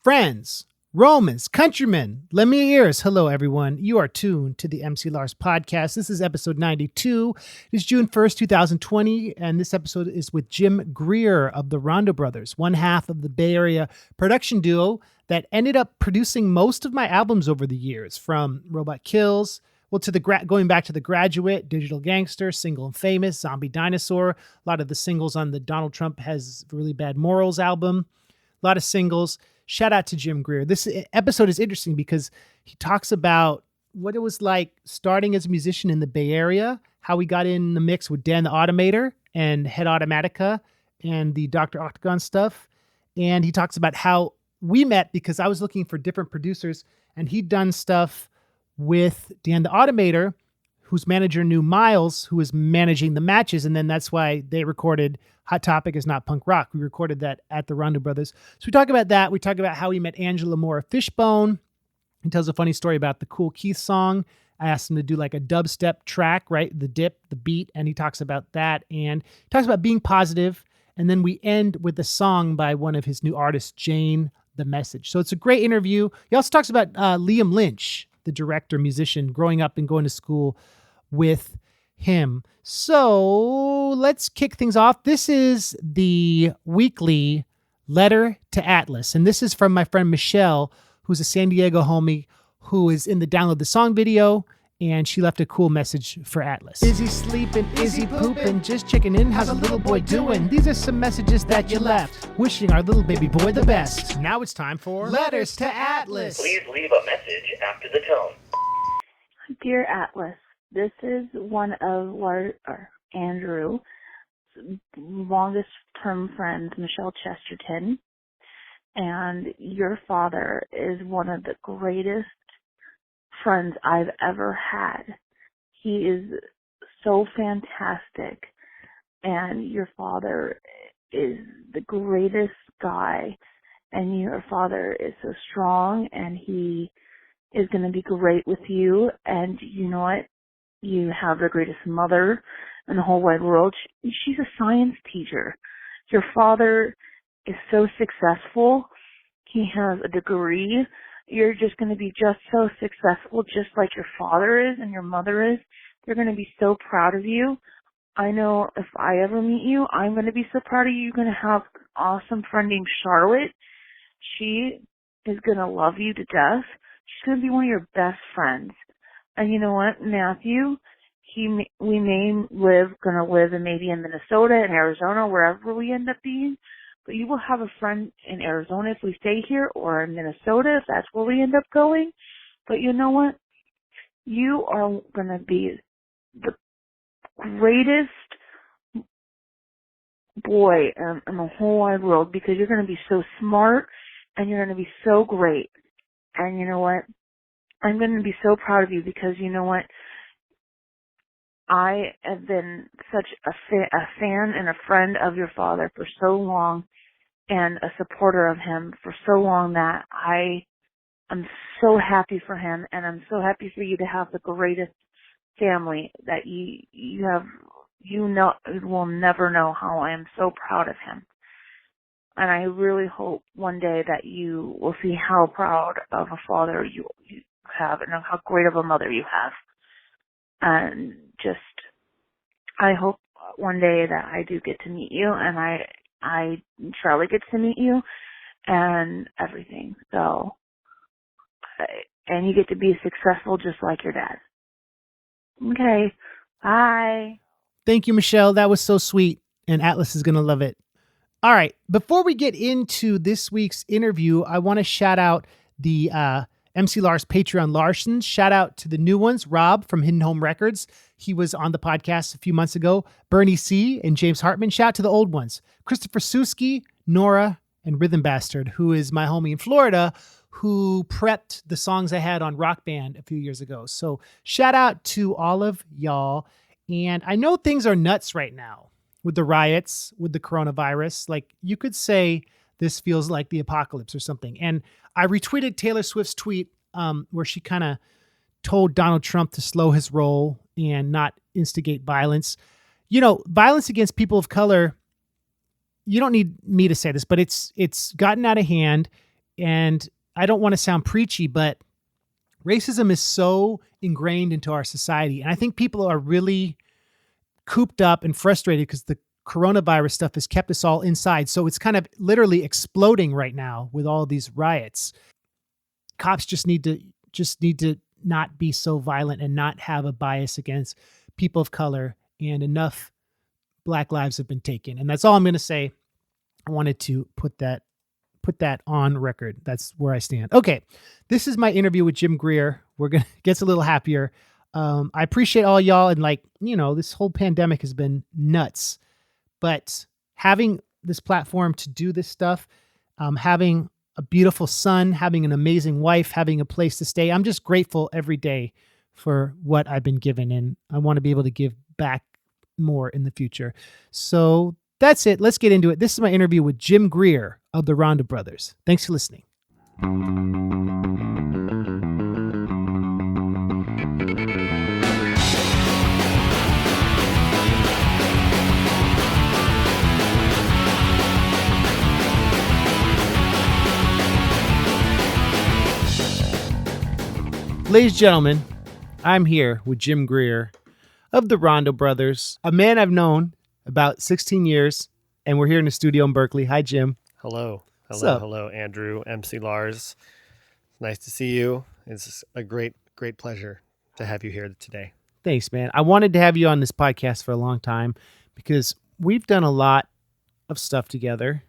Friends, Romans, countrymen, lend me your ears. Hello, everyone. You are tuned to the MC Lars podcast. This is episode 92. It's June 1st, 2020, and this episode is with Jim Greer of the Rondo Brothers, one half of the Bay Area production duo that ended up producing most of my albums over the years, from Robot Kills, to going back to The Graduate, Digital Gangster, Single and Famous, Zombie Dinosaur, a lot of the singles on the Donald Trump Has Really Bad Morals album, a lot of singles. Shout out to Jim Greer. This episode is interesting because he talks about what it was like starting as a musician in the Bay Area, how we got in the mix with Dan the Automator and Head Automatica and the Dr. Octagon stuff. And he talks about how we met because I was looking for different producers and he'd done stuff with Dan the Automator, whose manager knew Miles, who was managing the matches. And then that's why they recorded Hot Topic Is Not Punk Rock. We recorded that at the Rondo Brothers. So we talk about that. We talk about how he met Angela Moore of Fishbone. He tells a funny story about the Cool Keith song. I asked him to do like a dubstep track, right? The dip, the beat. And he talks about that. And he talks about being positive. And then we end with a song by one of his new artists, Jane the Message. So it's a great interview. He also talks about Liam Lynch, the director, musician, growing up and going to school with him. So let's kick things off. This is the weekly letter to Atlas. And this is from my friend Michelle, who's a San Diego homie who is in the Download the Song video. And she left a cool message for Atlas. Is he sleeping? Is he pooping? Just checking in. How's a little boy doing? These are some messages that you left. Wishing our little baby boy the best. Now it's time for Letters to Atlas. Please leave a message after the tone. Dear Atlas, this is one of Andrew's longest term friends, Michelle Chesterton. And your father is one of the greatest friends I've ever had. He is so fantastic, and your father is the greatest guy, and your father is so strong, and he is going to be great with you. And you know what? You have the greatest mother in the whole wide world. She's a science teacher. Your father is so successful. He has a degree. You're just going to be just so successful, just like your father is and your mother is. They're going to be so proud of you. I know if I ever meet you, I'm going to be so proud of you. You're going to have an awesome friend named Charlotte. She is going to love you to death. She's going to be one of your best friends. And you know what, Matthew? We may gonna live in maybe in Minnesota and Arizona, wherever we end up being. But you will have a friend in Arizona if we stay here, or in Minnesota if that's where we end up going. But you know what? You are going to be the greatest boy in the whole wide world, because you're going to be so smart and you're going to be so great. And you know what? I'm going to be so proud of you, because you know what? I have been such a fan and a friend of your father for so long, and a supporter of him for so long, that I'm so happy for him, and I'm so happy for you to have the greatest family that you have. You will never know how I am so proud of him. And I really hope one day that you will see how proud of a father you have, and how great of a mother you have. And just, I hope one day that I do get to meet you, and Charlie gets to meet you, and everything. So, and you get to be successful just like your dad. Okay, bye. Thank you, Michelle. That was so sweet, and Atlas is going to love it. All right, before we get into this week's interview, I want to shout out the MC Lars Patreon Larsons. Shout out to the new ones, Rob from Hidden Home Records. He was on the podcast a few months ago. Bernie C. and James Hartman. Shout out to the old ones, Christopher Suski, Nora, and Rhythm Bastard, who is my homie in Florida, who prepped the songs I had on Rock Band a few years ago. So shout out to all of y'all. And I know things are nuts right now with the riots, with the coronavirus. Like, you could say this feels like the apocalypse or something. And I retweeted Taylor Swift's tweet where she kind of told Donald Trump to slow his roll and not instigate violence. You know, violence against people of color, you don't need me to say this, but it's gotten out of hand. And I don't want to sound preachy, but racism is so ingrained into our society. And I think people are really cooped up and frustrated because the coronavirus stuff has kept us all inside. So it's kind of literally exploding right now with all these riots. Cops just need to not be so violent and not have a bias against people of color, and enough Black lives have been taken. And that's all I'm going to say. I wanted to put that on record. That's where I stand. Okay. This is my interview with Jim Greer. We're going to get a little happier. I appreciate all y'all. And this whole pandemic has been nuts, but having this platform to do this stuff, having a beautiful son, having an amazing wife, having a place to stay. I'm just grateful every day for what I've been given. And I want to be able to give back more in the future. So that's it. Let's get into it. This is my interview with Jim Greer of the Rondo Brothers. Thanks for listening. Ladies and gentlemen, I'm here with Jim Greer of the Rondo Brothers, a man I've known about 16 years, and we're here in the studio in Berkeley. Hi, Jim. Hello. What's up? Hello, Andrew, MC Lars. Nice to see you. It's a great pleasure to have you here today. Thanks, man. I wanted to have you on this podcast for a long time because we've done a lot of stuff together,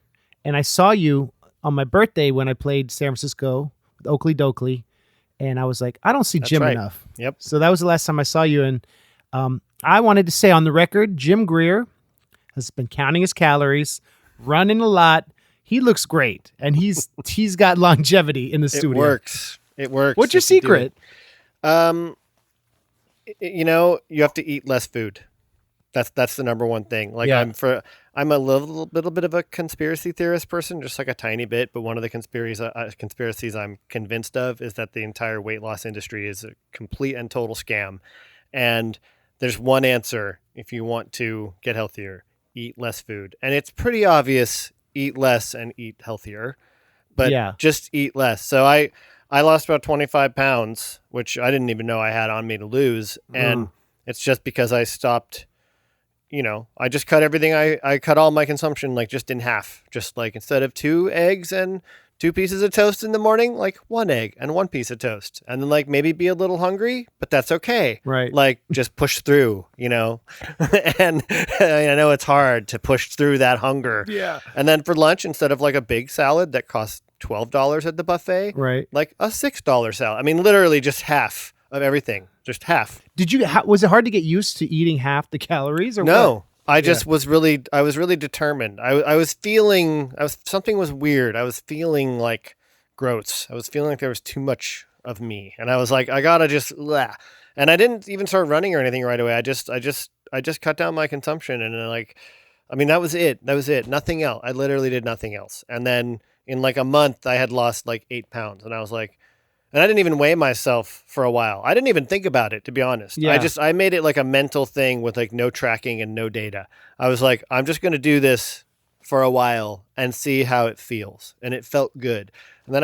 and I saw you on my birthday when I played San Francisco with Oakley Dokley. And I was like, I don't see That's Jim right. enough. Yep. So that was the last time I saw you. And I wanted to say on the record, Jim Greer has been counting his calories, running a lot. He looks great. And he's got longevity in the studio. It works. What's your secret? You have to eat less food. That's the number one thing. Like Yeah. I'm a little bit of a conspiracy theorist person, just like a tiny bit. But one of the conspiracies I'm convinced of is that the entire weight loss industry is a complete and total scam. And there's one answer if you want to get healthier: eat less food. And it's pretty obvious: eat less and eat healthier. But just eat less. So I lost about 25 pounds, which I didn't even know I had on me to lose, and it's just because I stopped. I just cut everything. I cut all my consumption, like just in half, just like instead of 2 eggs and 2 pieces of toast in the morning, like 1 egg and 1 piece of toast, and then like maybe be a little hungry, but that's okay. Right. Like just push through, and I know it's hard to push through that hunger. Yeah. And then for lunch, instead of like a big salad that costs $12 at the buffet, Right. like a $6 salad. I mean, literally just half of everything, just half. Was it hard to get used to eating half the calories or No, what? I just was really determined. Something was weird. I was feeling like gross. I was feeling like there was too much of me. And I was like, I gotta just, blah. And I didn't even start running or anything right away. I just cut down my consumption. And that was it. Nothing else. I literally did nothing else. And then in like a month, I had lost like 8 pounds. And I was like, and I didn't even weigh myself for a while. I didn't even think about it, to be honest. Yeah. I made it like a mental thing with like no tracking and no data. I was like, I'm just going to do this for a while and see how it feels. And it felt good. And then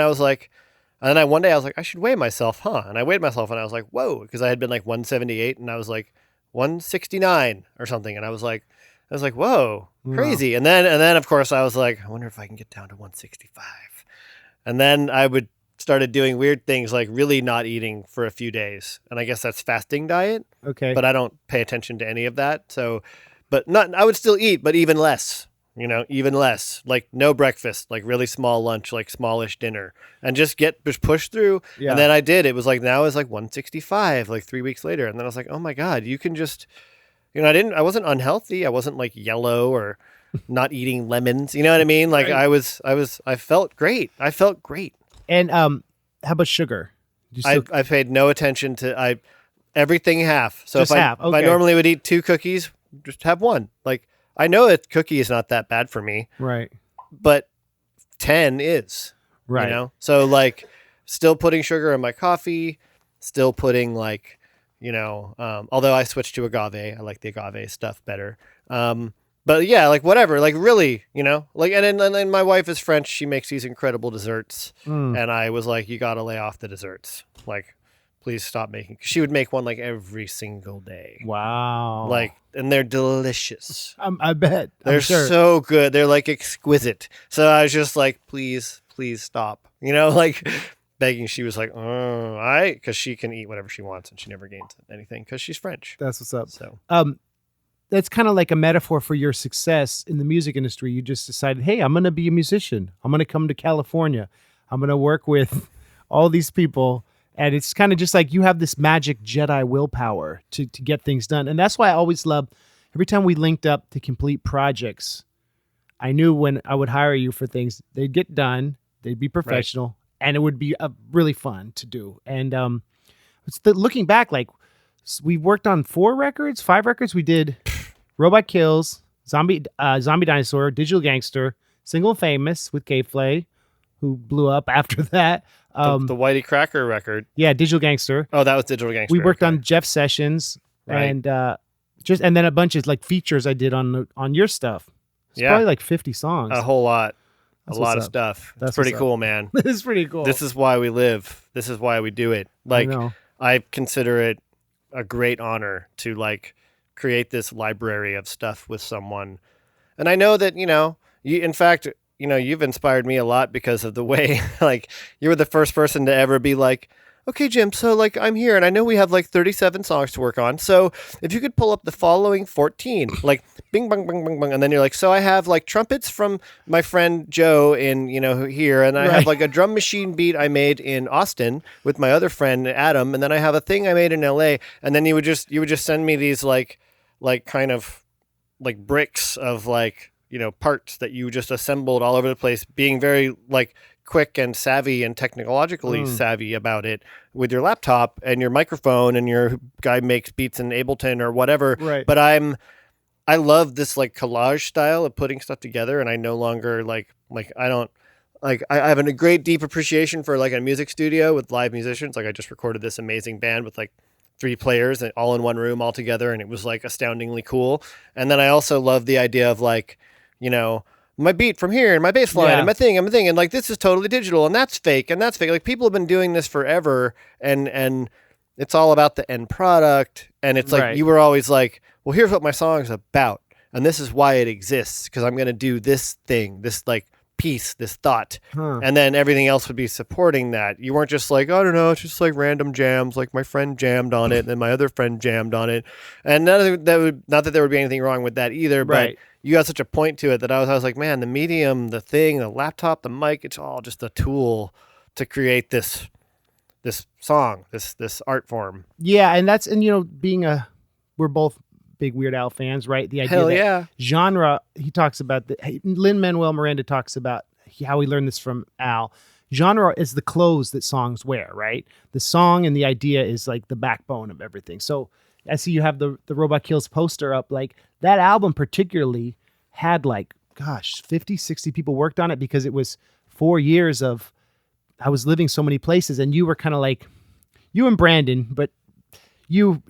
one day I was like, I should weigh myself, huh? And I weighed myself and I was like, whoa, because I had been like 178 and I was like 169 or something. And I was like, whoa, crazy. Wow. And then of course I was like, I wonder if I can get down to 165. And then I started doing weird things like really not eating for a few days. And I guess that's fasting diet. Okay. But I don't pay attention to any of that. So, I would still eat, but even less, even less, like no breakfast, like really small lunch, like smallish dinner, and just push through. Yeah. And then I did, it was like, now it's like 165, like 3 weeks later. And then I was like, oh my God, you can just, I wasn't unhealthy. I wasn't like yellow or not eating lemons. You know what I mean? Like Right. I felt great. And how about sugar? I paid no attention to everything half. So Just half. if Okay. I normally would eat 2 cookies, just have 1. Like I know that cookie is not that bad for me, Right. but 10 is. Right. So like still putting sugar in my coffee, still putting like, although I switched to agave, I like the agave stuff better. But yeah, like whatever, like really, like, and then my wife is French. She makes these incredible desserts. And I was like, you got to lay off the desserts. Like, please stop making. She would make one like every single day. Wow. Like, and they're delicious. I bet. They're I'm sure. so good. They're like exquisite. So I was just like, please stop. Like begging. She was like, oh, because she can eat whatever she wants and she never gains anything because she's French. That's what's up. So, that's kind of like a metaphor for your success in the music industry. You just decided, hey, I'm going to be a musician. I'm going to come to California. I'm going to work with all these people. And it's kind of just like you have this magic Jedi willpower to get things done. And that's why I always love, every time we linked up to complete projects, I knew when I would hire you for things, they'd get done, they'd be professional, and it would be really fun to do. And looking back, like we worked on 5 records. We did Robot Kills, Zombie Dinosaur, Digital Gangster, Single and Famous with K-Flay, who blew up after that. The Whitey Cracker record. Yeah, Digital Gangster. Oh, that was Digital Gangster. We worked on Jeff Sessions, Right. and then a bunch of like features I did on your stuff. It's probably like 50 songs. A whole lot. That's a lot of what's up. stuff. That's It's pretty what's up. cool, man. It's pretty cool. This is why we live. This is why we do it. Like, know. I consider it a great honor to like create this library of stuff with someone. And I know that, in fact, you've inspired me a lot because of the way, like, you were the first person to ever be like, okay, Jim, so like I'm here and I know we have like 37 songs to work on. So if you could pull up the following 14, like bing, bang, bang, bang, bang. And then you're like, so I have like trumpets from my friend Joe in, here. And I have like a drum machine beat I made in Austin with my other friend, Adam. And then I have a thing I made in LA. And then you would just send me these like kind of like bricks of like, parts that you just assembled all over the place, being very like quick and savvy and technologically savvy about it with your laptop and your microphone and your guy makes beats in Ableton or whatever. Right. But I love this like collage style of putting stuff together, and I no longer like I don't like I have a great deep appreciation for like a music studio with live musicians. Like I just recorded this amazing band with like 3 players and all in one room all together, and it was like astoundingly cool. And then I also love the idea of like, my beat from here and my bass line and my thing, and like this is totally digital and that's fake and that's fake. Like people have been doing this forever, and it's all about the end product. And it's like you were always like, well, here's what my song's about, and this is why it exists, because I'm gonna do this thing, this like piece, this thought, and then everything else would be supporting that. You weren't just like, I don't know, it's just like random jams, like my friend jammed on it and then my other friend jammed on it, and not that there would be anything wrong with that either, but you got such a point to it that I was like, man, the medium, the thing, the laptop, the mic, it's all just a tool to create this song, this art form. Yeah, and we're both big Weird Al fans, right? The idea that genre, he talks about Lin-Manuel Miranda talks about how he learned this from Al. Genre is the clothes that songs wear, right? The song and the idea is like the backbone of everything. So I see you have the Robot Kills poster up. Like that album particularly had like, 50, 60 people worked on it because it was 4 years of, I was living so many places, and you were kind of like, you and Brandon, but you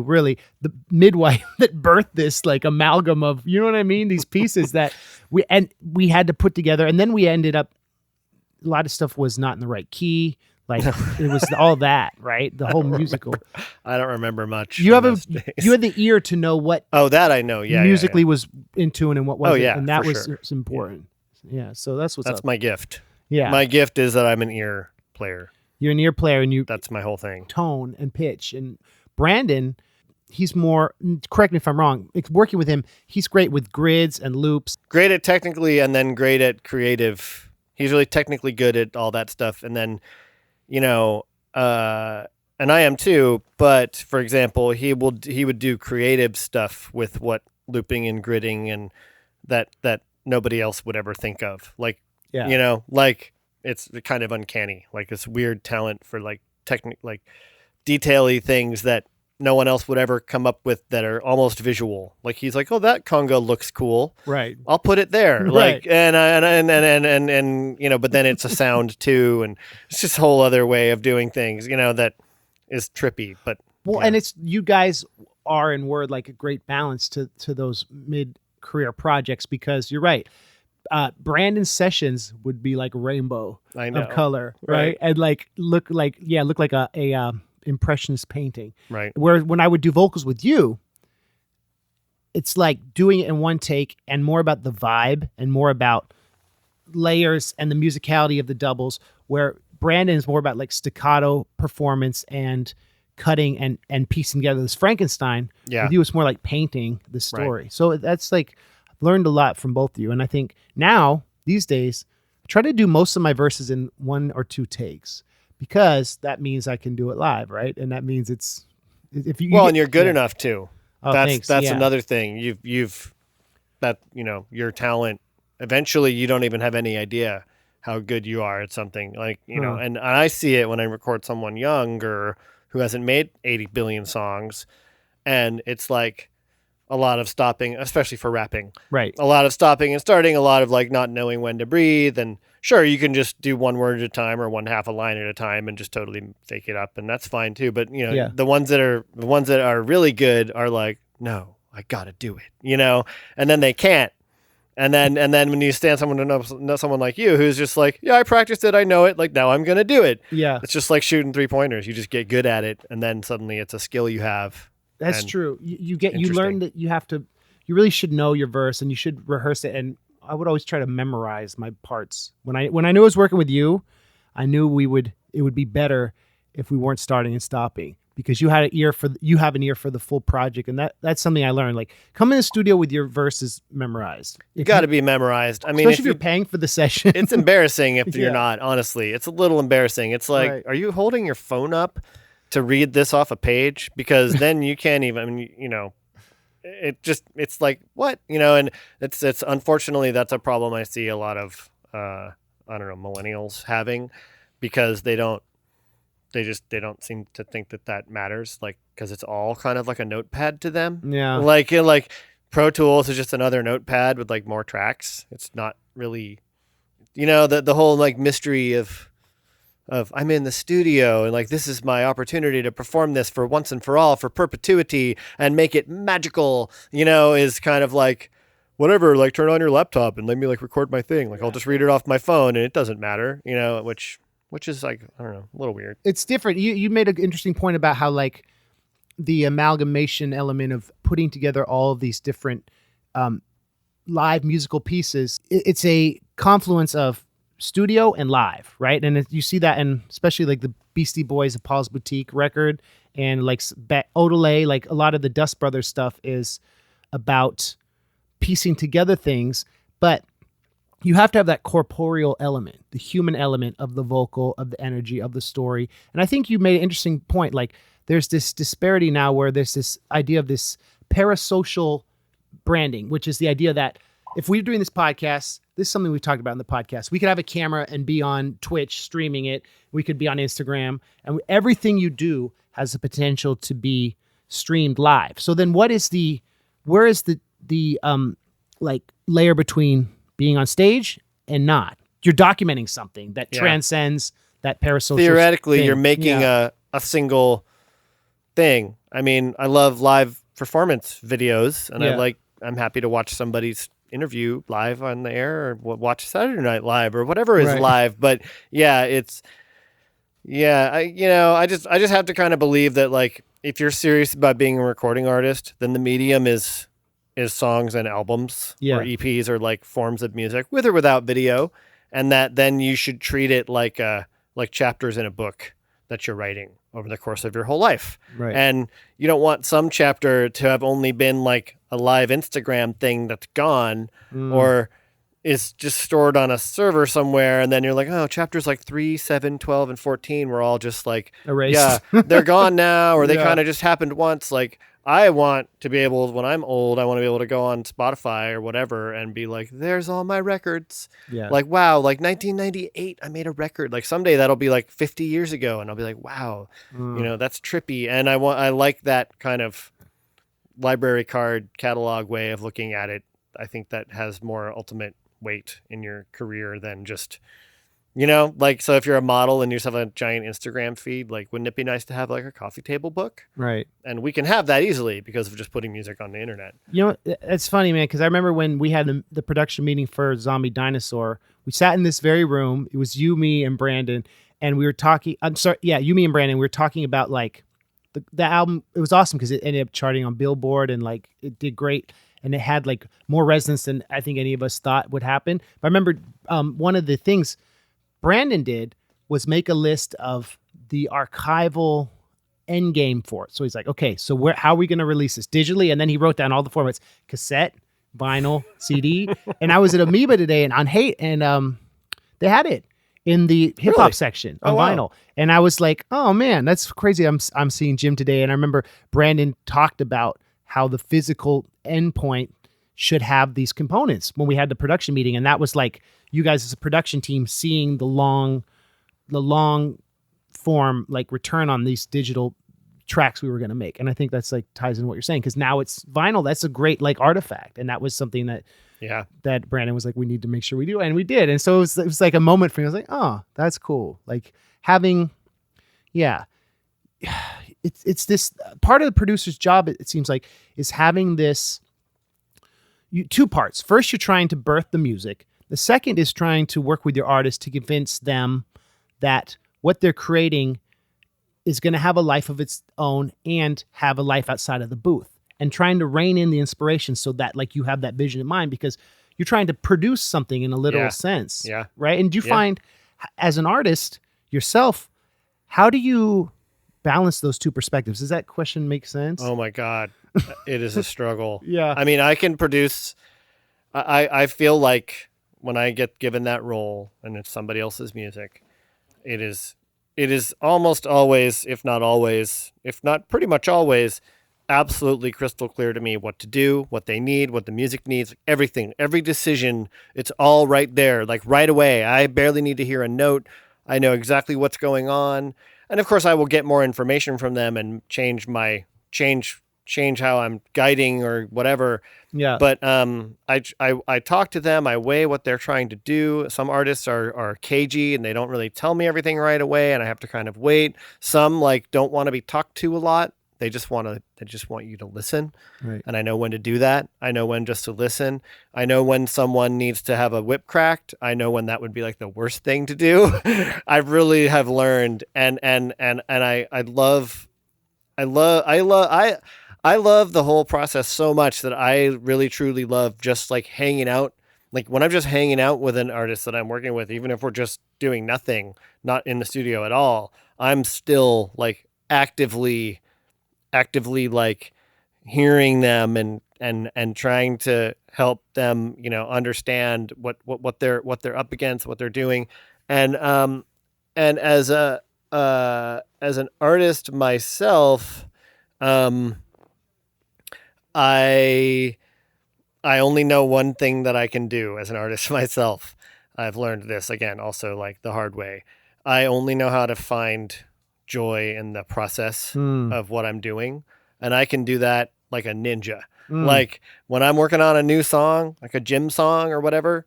really the midwife that birthed this like amalgam of, you know what I mean? These pieces that we had to put together. And then we ended up, a lot of stuff was not in the right key. Like it was all that, right? The whole musical. I don't remember much. You had the ear to know what. Oh, that I know. Yeah. Musically was in tune and what wasn't. Oh, yeah, and that for was sure. important. Yeah. So that's That's my gift. Yeah. My gift is that I'm an ear player. You're an ear player, and that's my whole thing. Tone and pitch. And Brandon, he's more, correct me if I'm wrong, working with him, he's great with grids and loops. Great at technically, and then great at creative. He's really technically good at all that stuff. And then, and I am too, but for example, he would do creative stuff with what looping and gridding and that nobody else would ever think of. Like, like it's kind of uncanny, like this weird talent for like like detail-y things that no one else would ever come up with that are almost visual. Like he's like, oh, that conga looks cool. Right. I'll put it there. Right. Like, and but then it's a sound too. And it's just a whole other way of doing things, that is trippy, but. Well, and it's, you guys are and were like a great balance to those mid career projects, because you're right. Brandon's sessions would be like rainbow I know. of color, right? And like look like a impressionist painting. Right. Where when I would do vocals with you, it's like doing it in one take and more about the vibe and more about layers and the musicality of the doubles, where Brandon is more about like staccato performance and cutting and piecing together this Frankenstein. Yeah. With you, it's more like painting the story. So that's like, I've learned a lot from both of you. And I think now, these days, I try to do most of my verses in 1 or 2 takes, because that means I can do it live, right? And that means it's, if you and you're good enough too. Oh, that's thanks. that's Yeah. another thing. You've that, your talent. Eventually, you don't even have any idea how good you are at something, like, and I see it when I record someone young or who hasn't made 80 billion songs, and it's like a lot of stopping, especially for rapping. Right. A lot of stopping and starting, a lot of like not knowing when to breathe. And sure, you can just do one word at a time or one half a line at a time and just totally fake it up, and that's fine too. But the ones that are really good are like, no, I gotta do it, and then they can't. And then when you stand someone to know someone like you who's just like, yeah, I practiced it, I know it, like now I'm gonna do it. Yeah. It's just like shooting 3-pointers. You just get good at it, and then suddenly it's a skill you have. That's true. You learn that you really should know your verse, and you should rehearse it. And I would always try to memorize my parts. When I knew I was working with you, I knew it would be better if we weren't starting and stopping, because you have an ear for the full project. And that's something I learned. Like, come in the studio with your verses memorized. You got to be memorized. I mean, especially if you're paying for the session. It's embarrassing if you're not, honestly. It's a little embarrassing. It's like, Are you holding your phone up to read this off a page? Because then you can't even, it's like, what? And it's unfortunately, that's a problem I see a lot of, millennials having, because they don't seem to think that matters, like, because it's all kind of like a notepad to them. Yeah. Like Pro Tools is just another notepad with like more tracks. It's not really, the whole like mystery of I'm in the studio and like, this is my opportunity to perform this for once and for all, for perpetuity, and make it magical, is kind of like, whatever, like turn on your laptop and let me like record my thing. Like, I'll just read it off my phone and it doesn't matter, which is like, I don't know, a little weird. It's different. You made an interesting point about how like the amalgamation element of putting together all of these different live musical pieces. It's a confluence of studio and live, right? And you see that in especially like the Beastie Boys' Paul's Boutique record, and like Odelay, like a lot of the Dust Brothers stuff is about piecing together things, but you have to have that corporeal element, the human element of the vocal, of the energy, of the story. And I think you made an interesting point. Like, there's this disparity now where there's this idea of this parasocial branding, which is the idea that if we're doing this podcast, this is something we've talked about in the podcast. We could have a camera and be on Twitch streaming it. We could be on Instagram, and everything you do has the potential to be streamed live. So then where is the like layer between being on stage and not? You're documenting something that transcends that parasocial theoretically thing. You're making a single thing. I mean, I love live performance videos, and I'm happy to watch somebody's interview live on the air, or watch Saturday Night Live or whatever is live. But I just have to kind of believe that, like, if you're serious about being a recording artist, then the medium is songs and albums or EPs or like forms of music with or without video, and that then you should treat it like chapters in a book that you're writing over the course of your whole life. Right. And you don't want some chapter to have only been like a live Instagram thing that's gone or is just stored on a server somewhere, and then you're like, oh, chapters like 3, 7, 12, and 14 were all just like erased. They're gone now, or they kind of just happened once. Like, I want to be able, when I'm old, I want to be able to go on Spotify or whatever and be like, there's all my records. Yeah. Like, wow, like 1998, I made a record. Like, someday that'll be like 50 years ago, and I'll be like, wow, that's trippy. And I like that kind of library card catalog way of looking at it. I think that has more ultimate weight in your career than just, You know, like, so if you're a model and you just have a giant Instagram feed, like, wouldn't it be nice to have like a coffee table book? Right. And we can have that easily because of just putting music on the internet. You know, it's funny, man, because I remember when we had the production meeting for Zombie Dinosaur, we sat in this very room. It was you, me, and Brandon, and we were talking. I'm sorry, yeah, you, me, and Brandon. We were talking about like the album. It was awesome because it ended up charting on Billboard and like it did great, and it had like more resonance than I think any of us thought would happen. But I remember one of the things Brandon did was make a list of the archival end game for it. So he's like, okay, so how are we going to release this digitally? And then he wrote down all the formats: cassette, vinyl, CD. And I was at Amoeba today and on Hate, and they had it in the hip hop section on vinyl. And I was like, oh man, that's crazy. I'm seeing Jim today. And I remember Brandon talked about how the physical endpoint should have these components when we had the production meeting. And that was like you guys as a production team seeing the long form like return on these digital tracks we were going to make. And I think that's like ties in what you're saying, because now it's vinyl. That's a great like artifact. And that was something that that Brandon was like, we need to make sure we do. And we did. And so it was like a moment for me. I was like, oh, that's cool. Like having, it's this part of the producer's job, it seems like, is having this two parts. First, you're trying to birth the music. The second is trying to work with your artist to convince them that what they're creating is going to have a life of its own and have a life outside of the booth, and trying to rein in the inspiration so that like you have that vision in mind, because you're trying to produce something in a literal sense. Yeah. Right. And do you find as an artist yourself, how do you balance those two perspectives? Does that question make sense? Oh my God. It is a struggle. Yeah. I mean, I can produce, I feel like when I get given that role and it's somebody else's music, it is almost always, if not always, if not pretty much always, absolutely crystal clear to me what to do, what they need, what the music needs, everything, every decision. It's all right there, like right away. I barely need to hear a note. I know exactly what's going on. And of course I will get more information from them and change how I'm guiding or whatever. Yeah. But I talk to them, I weigh what they're trying to do. Some artists are cagey and they don't really tell me everything right away, and I have to kind of wait. Some like don't want to be talked to a lot. They just want you to listen. Right. And I know when to do that. I know when just to listen. I know when someone needs to have a whip cracked. I know when that would be like the worst thing to do. I really have learned, and I love the whole process so much that I really truly love just like hanging out. Like when I'm just hanging out with an artist that I'm working with, even if we're just doing nothing, not in the studio at all, I'm still like actively like hearing them and trying to help them, you know, understand what they're up against, what they're doing. And as an artist myself, I only know one thing that I can do as an artist myself. I've learned this again, also like the hard way. I only know how to find joy in the process of what I'm doing. And I can do that like a ninja. Like when I'm working on a new song, like a Jim song or whatever,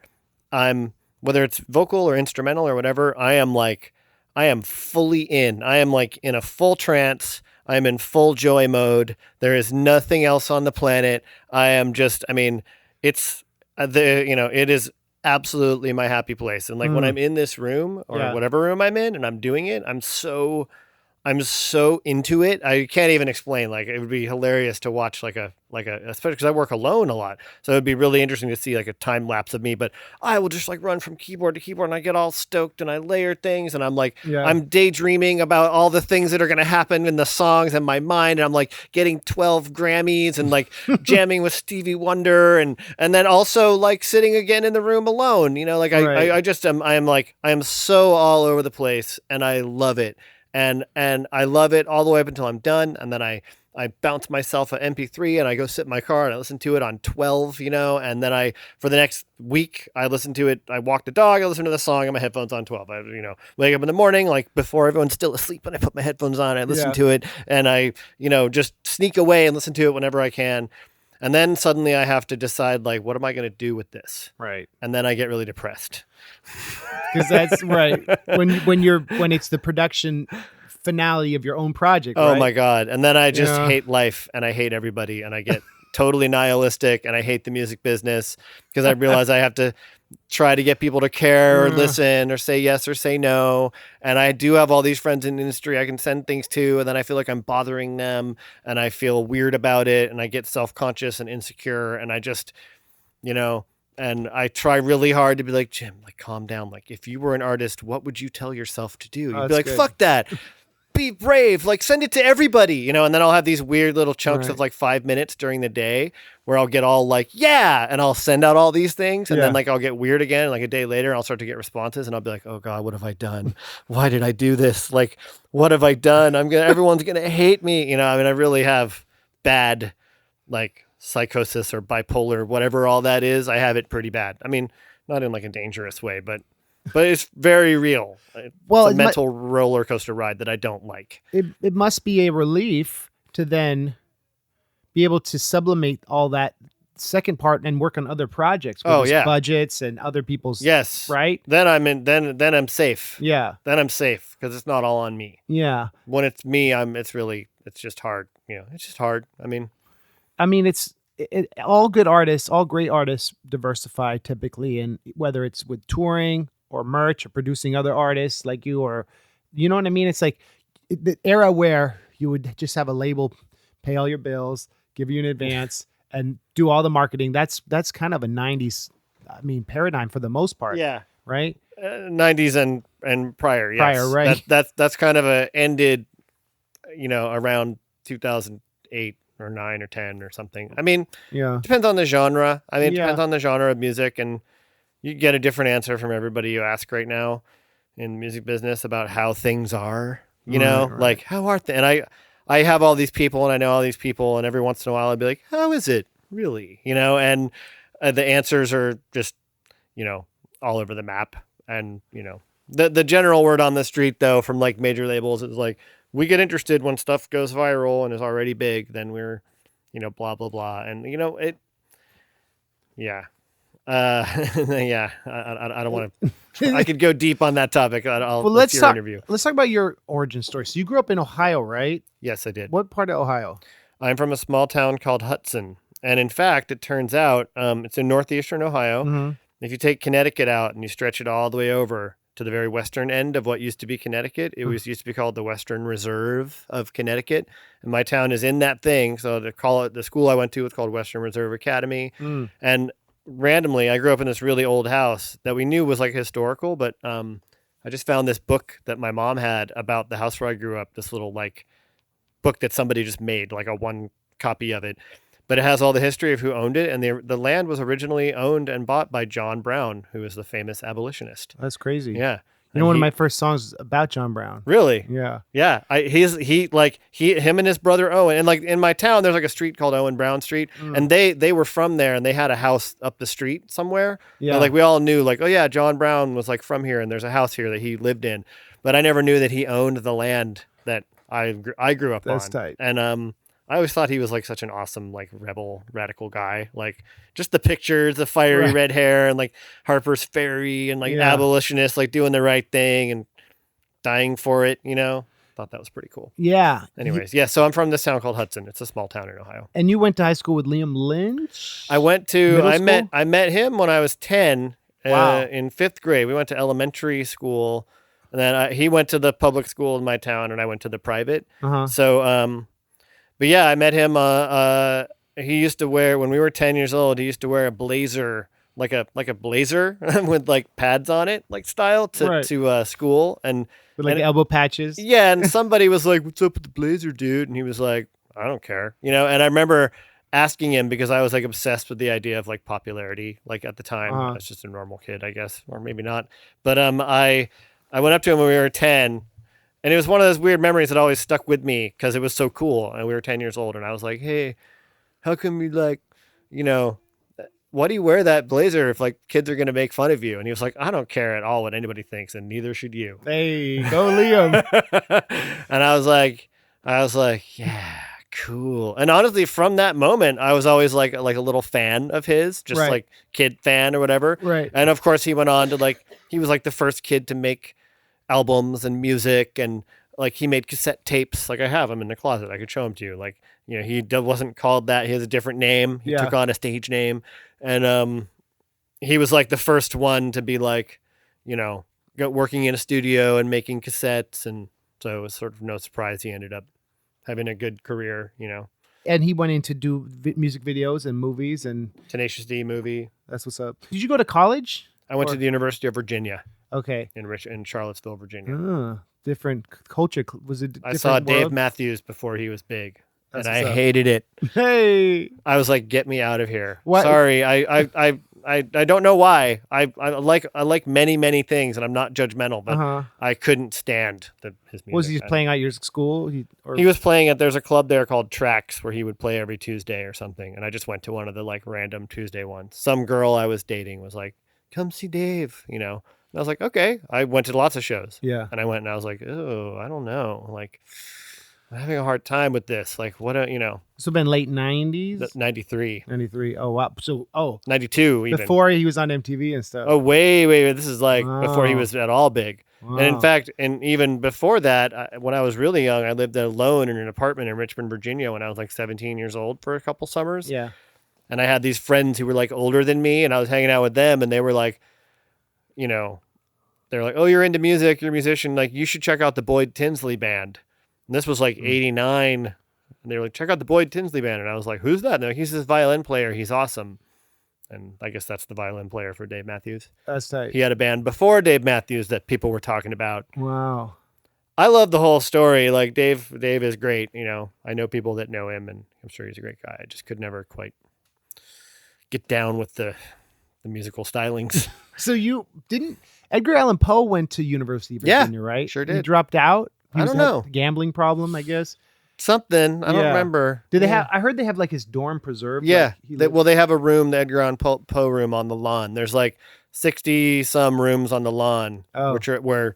whether it's vocal or instrumental or whatever, I am fully in. I am like in a full trance. I'm in full joy mode. There is nothing else on the planet. It is absolutely my happy place. And like when I'm in this room or whatever room I'm in and I'm doing it, I'm so into it. I can't even explain. Like it would be hilarious to watch especially because I work alone a lot. So it'd be really interesting to see like a time lapse of me, but I will just like run from keyboard to keyboard and I get all stoked and I layer things and I'm like, I'm daydreaming about all the things that are going to happen in the songs in my mind. And I'm like getting 12 Grammys and like jamming with Stevie Wonder and then also like sitting again in the room alone, you know, like I am so all over the place and I love it. And I love it all the way up until I'm done. And then I bounce myself an MP3 and I go sit in my car and I listen to it on 12, you know, and then for the next week, I listen to it. I walk the dog, I listen to the song and my headphones on 12. I, you know, wake up in the morning, like before everyone's still asleep and I put my headphones on, I listen to it and I, you know, just sneak away and listen to it whenever I can. And then suddenly I have to decide, like, what am I going to do with this? Right. And then I get really depressed. Because that's right. When it's the production finale of your own project. Oh right? my God. And then I just Yeah. hate life and I hate everybody and I get totally nihilistic and I hate the music business because I realize I have to try to get people to care or listen or say yes or say no. And I do have all these friends in the industry I can send things to, and then I feel like I'm bothering them and I feel weird about it and I get self-conscious and insecure and I just, and I try really hard to be like, Jim, like, calm down. Like, if you were an artist, what would you tell yourself to do? You'd be like, good. fuck that. Be brave, like send it to everybody, and then I'll have these weird little chunks of like 5 minutes during the day where I'll get all like, yeah, and I'll send out all these things and then like I'll get weird again. Like a day later, I'll start to get responses and I'll be like, oh God, what have I done? Why did I do this? Like, what have I done? Everyone's going to hate me. I really have bad like psychosis or bipolar, whatever all that is. I have it pretty bad. I mean, not in like a dangerous way, but it's very real. It's a mental roller coaster ride that I don't like. It must be a relief to then be able to sublimate all that second part and work on other projects. Budgets and other people's. Yes. Right. Then I'm safe. Yeah. Then I'm safe because it's not all on me. Yeah. When it's me, it's just hard. It's just hard. I mean, it's all good artists, all great artists diversify typically, and whether it's with touring or merch or producing other artists like you, or you know what I mean? It's like the era where you would just have a label, pay all your bills, give you an advance and do all the marketing. That's kind of a 90s, paradigm for the most part. Yeah. Right. 90s and prior. Yes. Prior. Right. That's kind of ended, around 2008 or 9 or 10 or something. Depends on the genre. Depends on the genre of music, and you get a different answer from everybody you ask right now in the music business about how things are, like how are things? And I have all these people and I know all these people, and every once in a while I'd be like, how is it really? And the answers are just, all over the map. And, the general word on the street though, from like major labels is like, we get interested when stuff goes viral and is already big, then we're, blah, blah, blah. And, yeah. Yeah, I don't want to. I could go deep on that topic. Let's talk. Interview. Let's talk about your origin story. So you grew up in Ohio, right? Yes, I did. What part of Ohio? I'm from a small town called Hudson, and in fact, it turns out it's in northeastern Ohio. Mm-hmm. If you take Connecticut out and you stretch it all the way over to the very western end of what used to be Connecticut, it used to be called the Western Reserve of Connecticut, and my town is in that thing. So to call it, the school I went to was called Western Reserve Academy, and randomly, I grew up in this really old house that we knew was like historical, but I just found this book that my mom had about the house where I grew up, this little like book that somebody just made, like a one copy of it. But it has all the history of who owned it, and the land was originally owned and bought by John Brown, who is the famous abolitionist. That's crazy. Yeah. One of my first songs is about John Brown. Really? Yeah. Yeah. Him and his brother Owen, and like in my town, there's like a street called Owen Brown Street, and they were from there, and they had a house up the street somewhere. Yeah. And like we all knew, like, oh yeah, John Brown was like from here, and there's a house here that he lived in, but I never knew that he owned the land that I grew up on. That's tight. And I always thought he was like such an awesome, like rebel, radical guy. Like just the pictures, the fiery red hair, and like Harper's Ferry, and like abolitionists, like doing the right thing and dying for it. Thought that was pretty cool. Yeah. Anyways, so I'm from this town called Hudson. It's a small town in Ohio. And you went to high school with Liam Lynch? I met him when I was 10. In 5th grade. We went to elementary school, and then he went to the public school in my town, and I went to the private. So, but yeah, I met him. He used to wear, when we were 10 years old, he used to wear a blazer, like a blazer with like pads on it, like style to school, and with like elbow patches. Yeah, and somebody was like, "What's up with the blazer, dude?" And he was like, "I don't care," And I remember asking him because I was like obsessed with the idea of like popularity. Like at the time, I was just a normal kid, I guess, or maybe not. But I went up to him when we were 10. And it was one of those weird memories that always stuck with me because it was so cool. And we were 10 years old. And I was like, hey, how come you why do you wear that blazer if like kids are going to make fun of you? And he was like, I don't care at all what anybody thinks, and neither should you. Hey, go Liam. And I was like, yeah, Cool. And honestly, from that moment, I was always like a little fan of his, just Right. like kid fan or whatever. Right. And of course, he went on to like he was like the first kid to make albums and music, and like he made cassette tapes. Like I have them in the closet. I could show them to you. Like he wasn't called that. He has a different name. He Yeah. took on a stage name, and he was like the first one to be like, working in a studio and making cassettes, and so it was sort of no surprise he ended up having a good career, And he went in to do music videos and movies, and Tenacious D movie. that's what's up. Did you go to college? I went to the University of Virginia Okay. in Charlottesville, Virginia. Different culture. Was it? I saw Dave world? Matthews before he was big, That's and what's I up. hated it. Hey. I was like, "Get me out of here!" What? Sorry, I don't know why. I like many things, and I'm not judgmental, but I couldn't stand his music. Was he just playing out your school? He was playing at. There's a club there called Tracks where he would play every Tuesday or something, and I just went to one of the like random Tuesday ones. Some girl I was dating was like, "Come see Dave," And I was like, "Okay." I went to lots of shows. Yeah. And I went and I was like, "Oh, I don't know. Like, I'm having a hard time with this. Like, what So been late 90s? 93. 93. Oh, wow. So, 92 even. before he was on MTV and stuff. Oh, way. This is like before he Wow. was at all big. Wow. And in fact, and even before that, when I was really young, I lived alone in an apartment in Richmond, Virginia when I was like 17 years old for a couple summers. Yeah. And I had these friends who were like older than me, and I was hanging out with them, and they were like, they're like, "Oh, you're into music, you're a musician. Like, you should check out the Boyd Tinsley Band." And this was like 89. And they were like, "Check out the Boyd Tinsley Band." And I was like, "Who's that?" And they're like, "He's this violin player. He's awesome." And I guess that's the violin player for Dave Matthews. That's tight. He had a band before Dave Matthews that people were talking about. Wow. I love the whole story. Like Dave is great. I know people that know him, and I'm sure he's a great guy. I just could never quite get down with the musical stylings. So you didn't. Edgar Allan Poe went to University of Yeah, Virginia, right? sure He did. dropped out. I don't know. Gambling problem, I guess. Something. I don't Yeah. remember. Did they Yeah. have? I heard they have like his dorm preserved. Yeah. Like, They have a room, the Edgar Allan Poe room on the lawn. There's like 60 some rooms on the lawn, which are where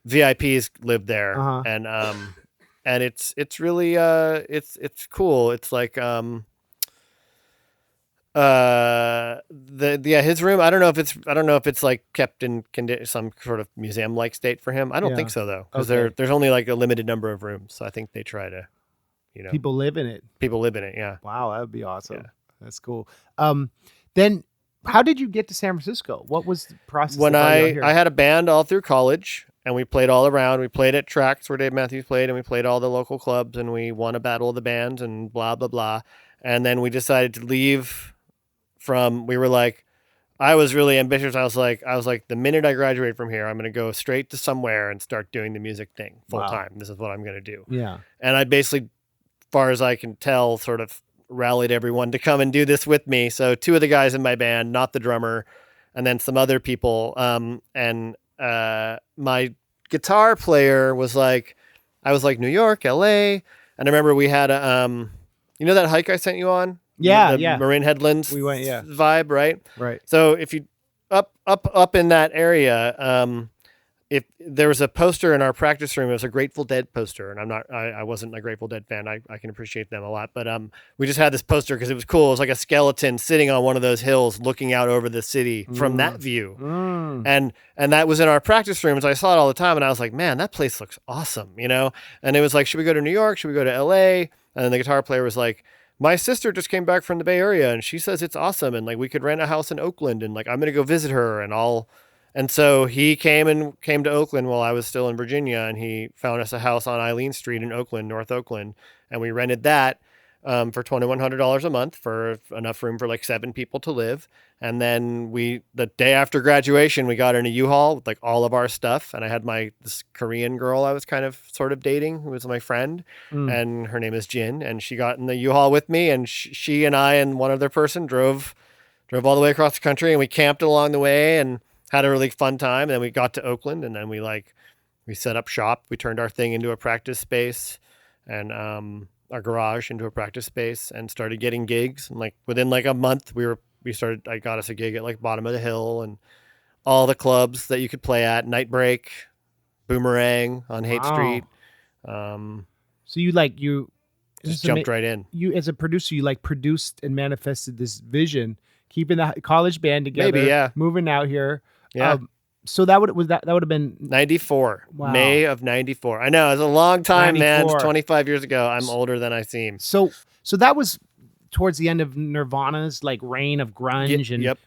VIPs live there. Uh-huh. And it's really it's cool. It's like his room. I don't know if it's like kept in some sort of museum like state for him. I don't think so though, because Okay. there's only like a limited number of rooms. So I think they try to, people live in it. people live in it. Yeah. Wow, that would be awesome. Yeah. That's cool. Then how did you get to San Francisco? What was the process? When that brought you out here? I had a band all through college, and we played all around. We played at Tracks where Dave Matthews played, and we played all the local clubs, and we won a battle of the bands and blah blah blah. And then we decided to leave. We were like, I was really ambitious. I was like, the minute I graduate from here, I'm going to go straight to somewhere and start doing the music thing full Wow. time. This is what I'm going to do. Yeah. And I basically, far as I can tell, sort of rallied everyone to come and do this with me. So 2 of the guys in my band, not the drummer, and then some other people. My guitar player was like, I was like New York, LA. And I remember we had that hike I sent you on? Yeah, The yeah. Marin Headlands We went, yeah. vibe, right? Right. So if you up in that area, if there was a poster in our practice room, it was a Grateful Dead poster, and I wasn't a Grateful Dead fan. I can appreciate them a lot, but we just had this poster because it was cool. It was like a skeleton sitting on one of those hills, looking out over the city from that view, and that was in our practice room. So I saw it all the time, and I was like, man, that place looks awesome, And it was like, should we go to New York? Should we go to LA? And then the guitar player was like, my sister just came back from the Bay Area and she says it's awesome. And like, we could rent a house in Oakland and like, I'm going to go visit her and so he came to Oakland while I was still in Virginia, and he found us a house on Eileen Street in Oakland, North Oakland. And we rented that, for $2,100 a month for enough room for like 7 people to live. And then the day after graduation, we got in a U-Haul with like all of our stuff. And I had this Korean girl I was kind of sort of dating, who was my friend, and her name is Jin. And she got in the U-Haul with me, and she and I and one other person drove all the way across the country, and we camped along the way and had a really fun time. And then we got to Oakland, and then we set up shop. We turned our thing into a practice space, and our garage into a practice space, and started getting gigs. And like within like a month, I got us a gig at like Bottom of the Hill and all the clubs that you could play at, Night Break, Boomerang on Haight Wow. Street. So you just jumped right in. You, as a producer, you like produced and manifested this vision, keeping the college band together, Maybe, yeah. moving out here. Yeah. So that would have been 94. Wow. May of 94. I know, it's a long time, man. 94. It's 25 years ago. I'm older than I seem. So that was towards the end of Nirvana's like reign of grunge and Yep.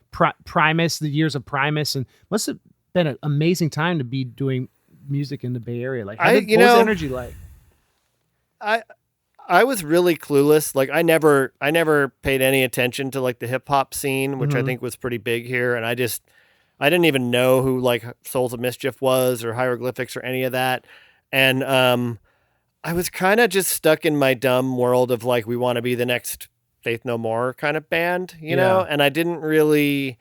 Primus, the years of Primus, and must have been an amazing time to be doing music in the Bay Area. Like, what was the energy like? I was really clueless. Like, I never paid any attention to like the hip hop scene, which I think was pretty big here, and I didn't even know who like Souls of Mischief was or Hieroglyphics or any of that, and I was kind of just stuck in my dumb world of like, we want to be the next Faith No More kind of band, you know? And I didn't really,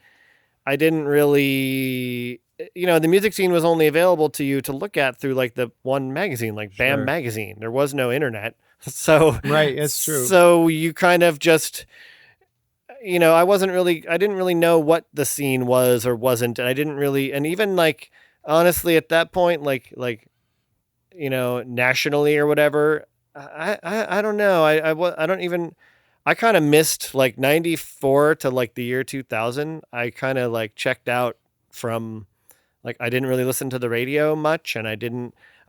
you know, the music scene was only available to you to look at through like the one magazine, like BAM magazine. There was no internet. So, right. That's true. So you kind of just, you know, I didn't really know what the scene was or wasn't. And I didn't really, and even like, honestly, at that point, like, you know, nationally or whatever, I don't know. I kind of missed like 94 to like the year 2000. I kind of like checked out from like, I didn't really listen to the radio much, and I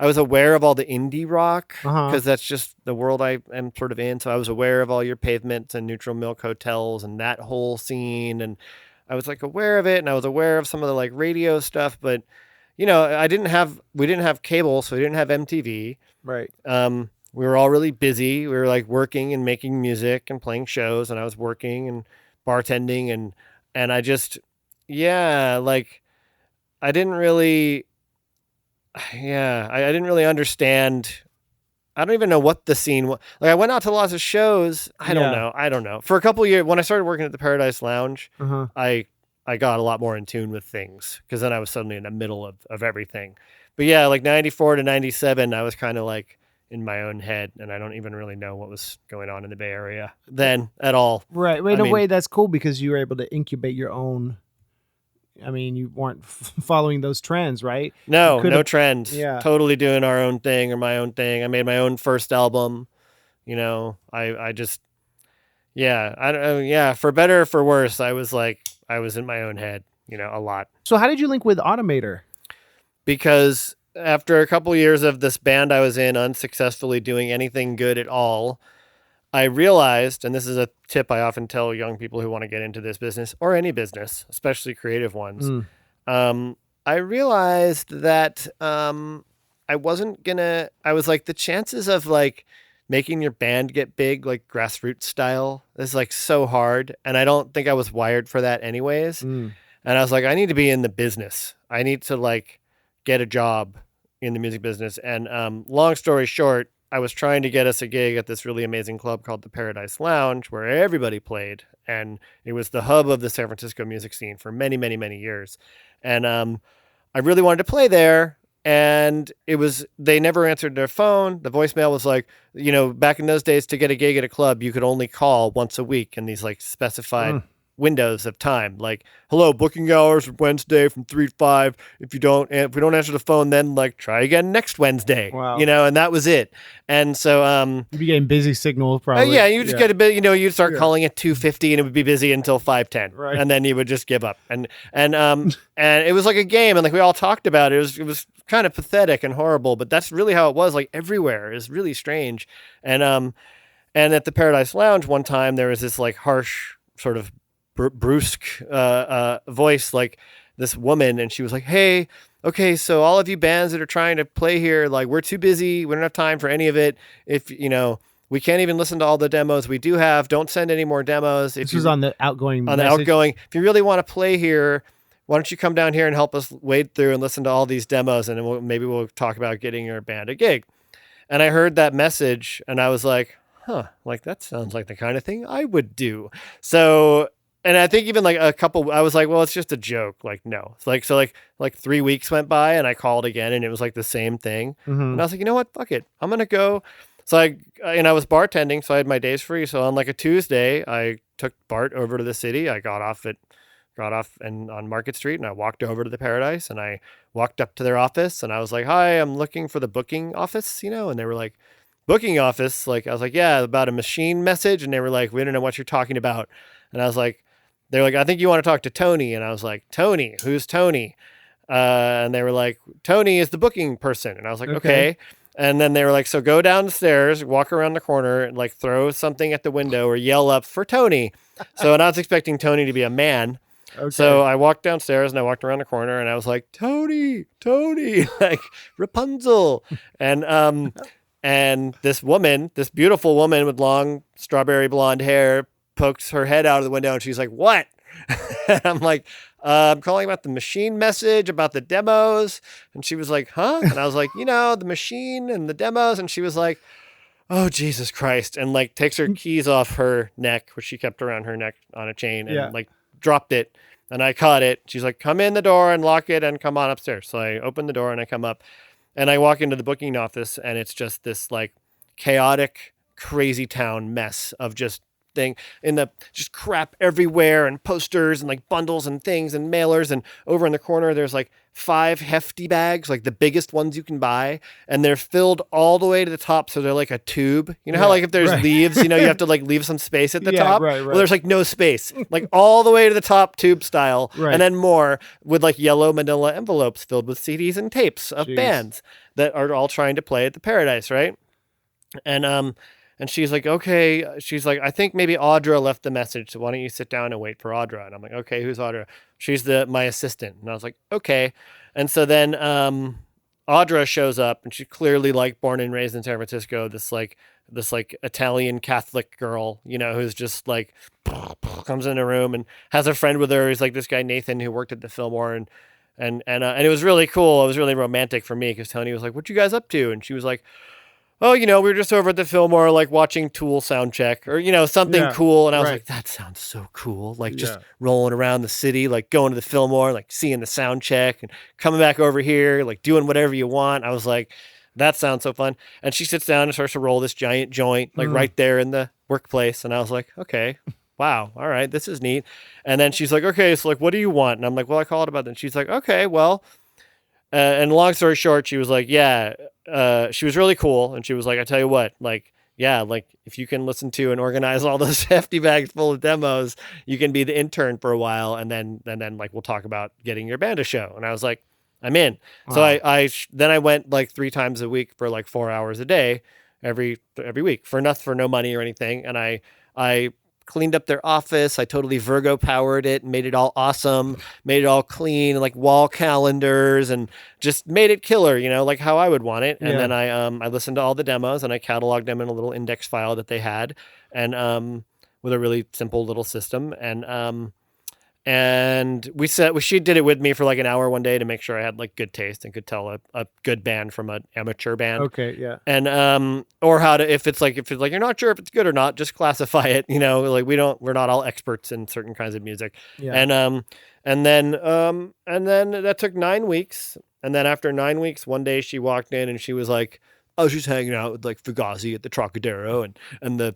was aware of all the indie rock because that's just the world I am sort of in. So I was aware of all your Pavements and Neutral Milk Hotels and that whole scene. And I was like aware of it, and I was aware of some of the like radio stuff, but you know, we didn't have cable, so we didn't have MTV. Right. We were all really busy. We were like working and making music and playing shows, and I was working and bartending, and I just, like, I didn't really understand. I don't even know what the scene was. Like, I went out to lots of shows. I don't know. For a couple of years, when I started working at the Paradise Lounge, I got a lot more in tune with things, because then I was suddenly in the middle of everything. But yeah, like 94 to 97, I was kind of like in my own head, and I don't even really know what was going on in the Bay Area then at all. Right. In a way, that's cool because you were able to incubate your own. I mean, you weren't following those trends, right? No trends. Yeah. Totally doing our own thing or my own thing. I made my own first album. You know, I just, for better or for worse, I was in my own head, you know, a lot. So how did you link with Automator? Because after a couple years of this band I was in unsuccessfully doing anything good at all, I realized, and this is a tip I often tell young people who want to get into this business or any business, especially creative ones. I realized that I was like, the chances of like making your band get big, like grassroots style, is like so hard. And I don't think I was wired for that anyways. And I was like, I need to be in the business. I need to like get a job in the music business. And long story short, I was trying to get us a gig at this really amazing club called the Paradise Lounge, where everybody played. And it was the hub of the San Francisco music scene for many, many, many years. And I really wanted to play there. And they never answered their phone. The voicemail was like, you know, back in those days, to get a gig at a club, you could only call once a week in these like specified windows of time. Like, hello, booking hours Wednesday from 3 to 5. If we don't answer the phone, then like try again next Wednesday. Wow. You know, and that was it. And so you'd be getting busy signal probably. You just get a bit, you know, you'd start calling at 2:50 and it would be busy until 5:10. Right. And then you would just give up. And it was like a game, and like we all talked about it. It was kind of pathetic and horrible, but that's really how it was, like everywhere. It was really strange. And at the Paradise Lounge one time, there was this like harsh sort of brusque voice, like this woman, and she was like, hey, okay, so all of you bands that are trying to play here, like, we're too busy, we don't have time for any of it. If you know, we can't even listen to all the demos we do have, don't send any more demos. This was on the outgoing if you really want to play here, why don't you come down here and help us wade through and listen to all these demos, and then maybe we'll talk about getting your band a gig. And I heard that message, and I was like, like that sounds like the kind of thing I would do. So, and I think even like I was like, well, it's just a joke. Like, no. It's like 3 weeks went by, and I called again, and it was like the same thing. And I was like, you know what? Fuck it. I'm going to go. So I was bartending, so I had my days free. So on like a Tuesday, I took Bart over to the city. I got off on Market Street, and I walked over to the Paradise, and I walked up to their office, and I was like, hi, I'm looking for the booking office, you know? And they were like, booking office, like, I was like, yeah, about a machine message. And they were like, we don't know what you're talking about. And I was like, they're like, I think you want to talk to Tony. And I was like, Tony, who's Tony? And they were like, Tony is the booking person. And I was like, okay. And then they were like, so go downstairs, walk around the corner, and like throw something at the window or yell up for Tony. So and I was expecting Tony to be a man. Okay. So I walked downstairs and I walked around the corner and I was like, Tony, like Rapunzel. And this woman, this beautiful woman with long strawberry blonde hair, pokes her head out of the window and she's like, what? And I'm like, I'm calling about the machine message, about the demos. And she was like, huh? And I was like, the machine and the demos. And she was like, oh, Jesus Christ. And like takes her keys off her neck, which she kept around her neck on a chain, and like dropped it. And I caught it. She's like, come in the door and lock it and come on upstairs. So I open the door and I come up and I walk into the booking office and it's just this like chaotic, crazy town mess of just just crap everywhere and posters and like bundles and things and mailers, and over in the corner there's like 5 hefty bags, like the biggest ones you can buy, and they're filled all the way to the top, so they're like a tube. How like if there's leaves, you have to like leave some space at the top. Well, there's like no space, like all the way to the top, tube style, and then more with like yellow manila envelopes filled with CDs and tapes of bands that are all trying to play at the Paradise, right? And she's like, okay. She's like, I think maybe Audra left the message. So why don't you sit down and wait for Audra? And I'm like, okay, who's Audra? She's my assistant. And I was like, okay. And so then Audra shows up, and she's clearly like born and raised in San Francisco. This Italian Catholic girl, who's just like comes in a room and has a friend with her. Who's like this guy Nathan who worked at the Fillmore, and it was really cool. It was really romantic for me because Tony was like, what you guys up to? And she was like, oh, we were just over at the Fillmore, like watching Tool sound check or, something cool. And I was like, that sounds so cool. Like just rolling around the city, like going to the Fillmore, like seeing the sound check and coming back over here, like doing whatever you want. I was like, that sounds so fun. And she sits down and starts to roll this giant joint, like right there in the workplace. And I was like, okay, wow. All right. This is neat. And then she's like, okay, so like, what do you want? And I'm like, well, I called about that. And she's like, okay, well, and long story short, she was like, she was really cool. And she was like, I tell you what, like, like if you can listen to and organize all those hefty bags full of demos, you can be the intern for a while. And then like, we'll talk about getting your band a show. And I was like, I'm in. Wow. So then I went like 3 times a week for like 4 hours a day, every week for no money or anything. And I cleaned up their office. I totally Virgo powered it and made it all awesome, made it all clean, like wall calendars, and just made it killer, like how I would want it. And then I listened to all the demos and I cataloged them in a little index file that they had, and with a really simple little system. And she did it with me for like an hour one day to make sure I had like good taste and could tell a good band from an amateur band. Okay. Yeah. And, or how to, if it's like, you're not sure if it's good or not, just classify it, like we're not all experts in certain kinds of music. Yeah. And then that took 9 weeks. And then after 9 weeks, one day she walked in and she was like, I was just hanging out with like Fugazi at the Trocadero, and the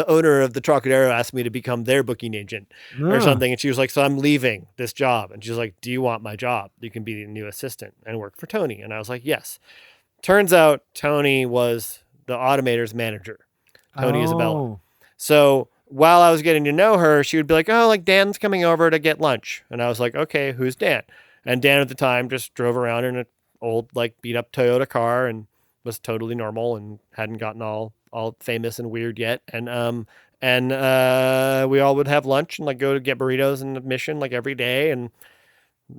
owner of the Trocadero asked me to become their booking agent or something. And she was like, so I'm leaving this job. And she's like, do you want my job? You can be the new assistant and work for Tony. And I was like, yes. Turns out Tony was the Automator's manager, Tony Isabella. So while I was getting to know her, she would be like, oh, like Dan's coming over to get lunch. And I was like, okay, who's Dan? And Dan at the time just drove around in an old, like beat up Toyota car and was totally normal and hadn't gotten all famous and weird yet. And we all would have lunch and like go to get burritos in the Mission like every day and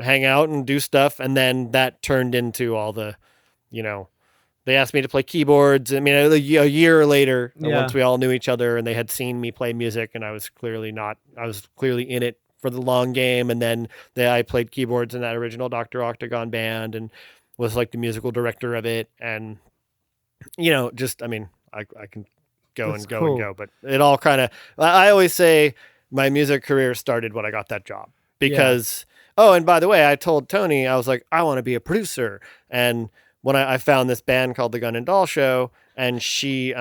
hang out and do stuff. And then that turned into all the, they asked me to play keyboards. I mean, a year later, once we all knew each other and they had seen me play music, and I was clearly in it for the long game. And then I played keyboards in that original Dr. Octagon band and was like the musical director of it. And, I can go and go, but it all kind of, I always say my music career started when I got that job because, and by the way, I told Tony, I was like, I want to be a producer. And when I found this band called the Gun and Doll Show, and she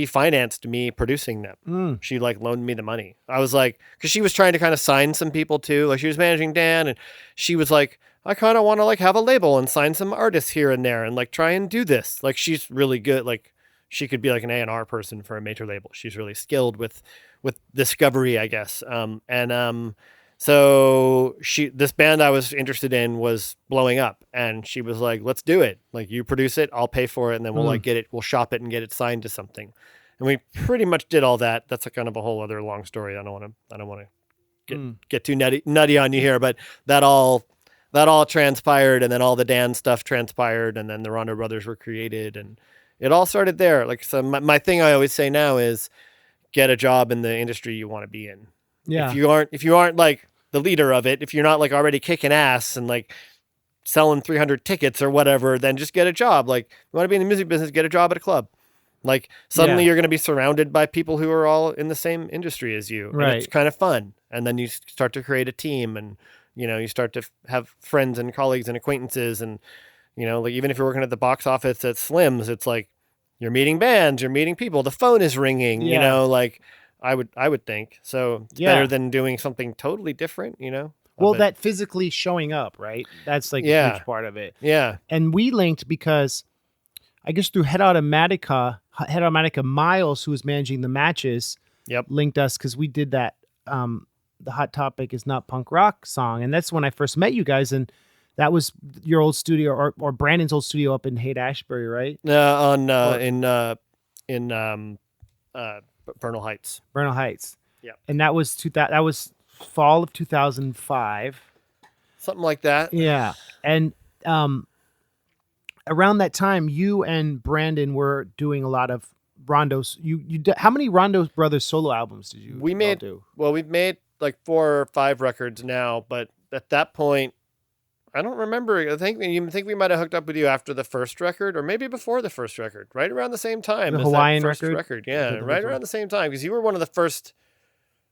financed me producing them. She like loaned me the money. I was like, cause she was trying to kind of sign some people too. Like she was managing Dan, and she was like, I kind of want to like have a label and sign some artists here and there and like try and do this. Like she's really good. Like she could be like an A&R person for a major label. She's really skilled with discovery, I guess. So this band I was interested in was blowing up, and she was like, let's do it. Like you produce it, I'll pay for it. And then we'll like we'll shop it and get it signed to something. And we pretty much did all that. That's a kind of a whole other long story. I don't want to get too nutty on you here, but that all transpired, and then all the Dan stuff transpired, and then the Rondo Brothers were created, and it all started there. Like, so my thing I always say now is get a job in the industry you want to be in. Yeah. If you aren't like the leader of it, if you're not like already kicking ass and like selling 300 tickets or whatever, then just get a job. Like, you want to be in the music business, get a job at a club. Like suddenly you're going to be surrounded by people who are all in the same industry as you. Right. And it's kind of fun. And then you start to create a team, and, you know, you start to have friends and colleagues and acquaintances. And, you know, like even if you're working at the box office at Slim's, it's like you're meeting bands, you're meeting people, the phone is ringing, you know, like I would think. So it's better than doing something totally different, you know? Well, that physically showing up, right? That's like a huge part of it. Yeah. And we linked because I guess through Head Automatica, Miles, who was managing the matches, linked us because we did that. The Hot Topic is Not Punk Rock song. And that's when I first met you guys. And that was your old studio or Brandon's old studio up in Haight-Ashbury, right? In Bernal Heights. Bernal Heights. Yeah. And that was that was fall of 2005. Something like that. Yeah. And around that time, you and Brandon were doing a lot of Rondo's. How many Rondo Brothers solo albums did you do? Well, we've made like 4 or 5 records now, but at that point, I don't remember. I think we might have hooked up with you after the first record, or maybe before the first record, right around the same time. The Hawaiian first record. Yeah, right around the same time, because you were one of the first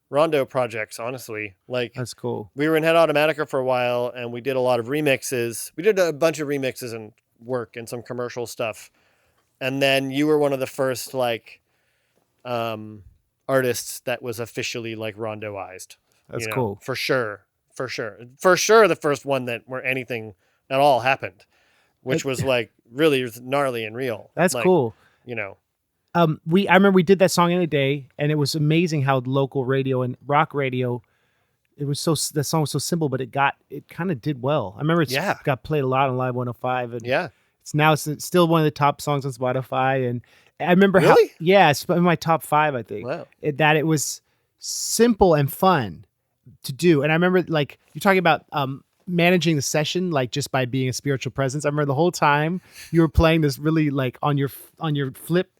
Rondo projects, honestly. Like, that's cool. We were in Head Automatica for a while, and we did a lot of remixes. We did a bunch of remixes and work and some commercial stuff. And then you were one of the first like artists that was officially like Rondoized. That's cool. For sure. The first one where anything at all happened, which was like really gnarly and real. That's like, cool. You know, I remember we did that song in a day, and it was amazing how local radio and rock radio, the song was so simple, but it kind of did well. I remember it got played a lot on Live 105, and it's still one of the top songs on Spotify. And I remember it's in my top 5, I think. Wow. That it was simple and fun to do. And I remember, like, you're talking about managing the session, like just by being a spiritual presence. I remember the whole time you were playing this really like on your flip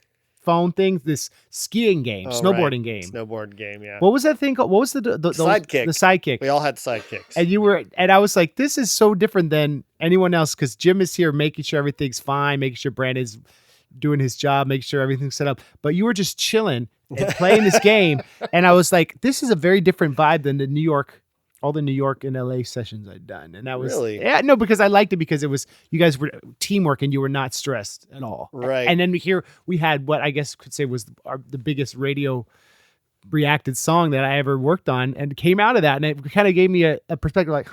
phone thing, this skiing game, snowboarding game. Snowboard game, yeah. What was that thing called? What was the sidekick? The sidekick. We all had sidekicks. And I was like, this is so different than anyone else, because Jim is here making sure everything's fine, making sure Brandon's doing his job, making sure everything's set up. But you were just chilling and playing this game. And I was like, this is a very different vibe than all the New York and LA sessions I'd done. And that was really, because I liked it because it was, you guys were teamwork and you were not stressed at all. Right. And then here we had what I guess could say was the biggest radio reacted song that I ever worked on, and came out of that. And it kind of gave me a perspective like,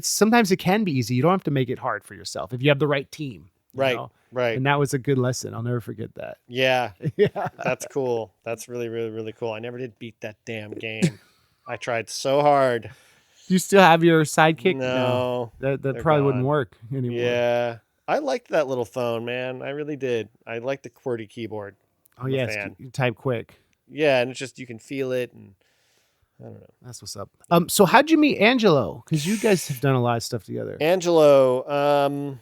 sometimes it can be easy. You don't have to make it hard for yourself if you have the right team. Right. Right. And that was a good lesson. I'll never forget that. Yeah. That's cool. That's really, really, really cool. I never did beat that damn game. I tried so hard. Do you still have your sidekick? No. That probably wouldn't work anymore. Yeah. I liked that little phone, man. I really did. I liked the QWERTY keyboard. Oh, yeah. You type quick. Yeah. And it's just, you can feel it. And I don't know. That's what's up. So how'd you meet Angelo? Because you guys have done a lot of stuff together. Angelo,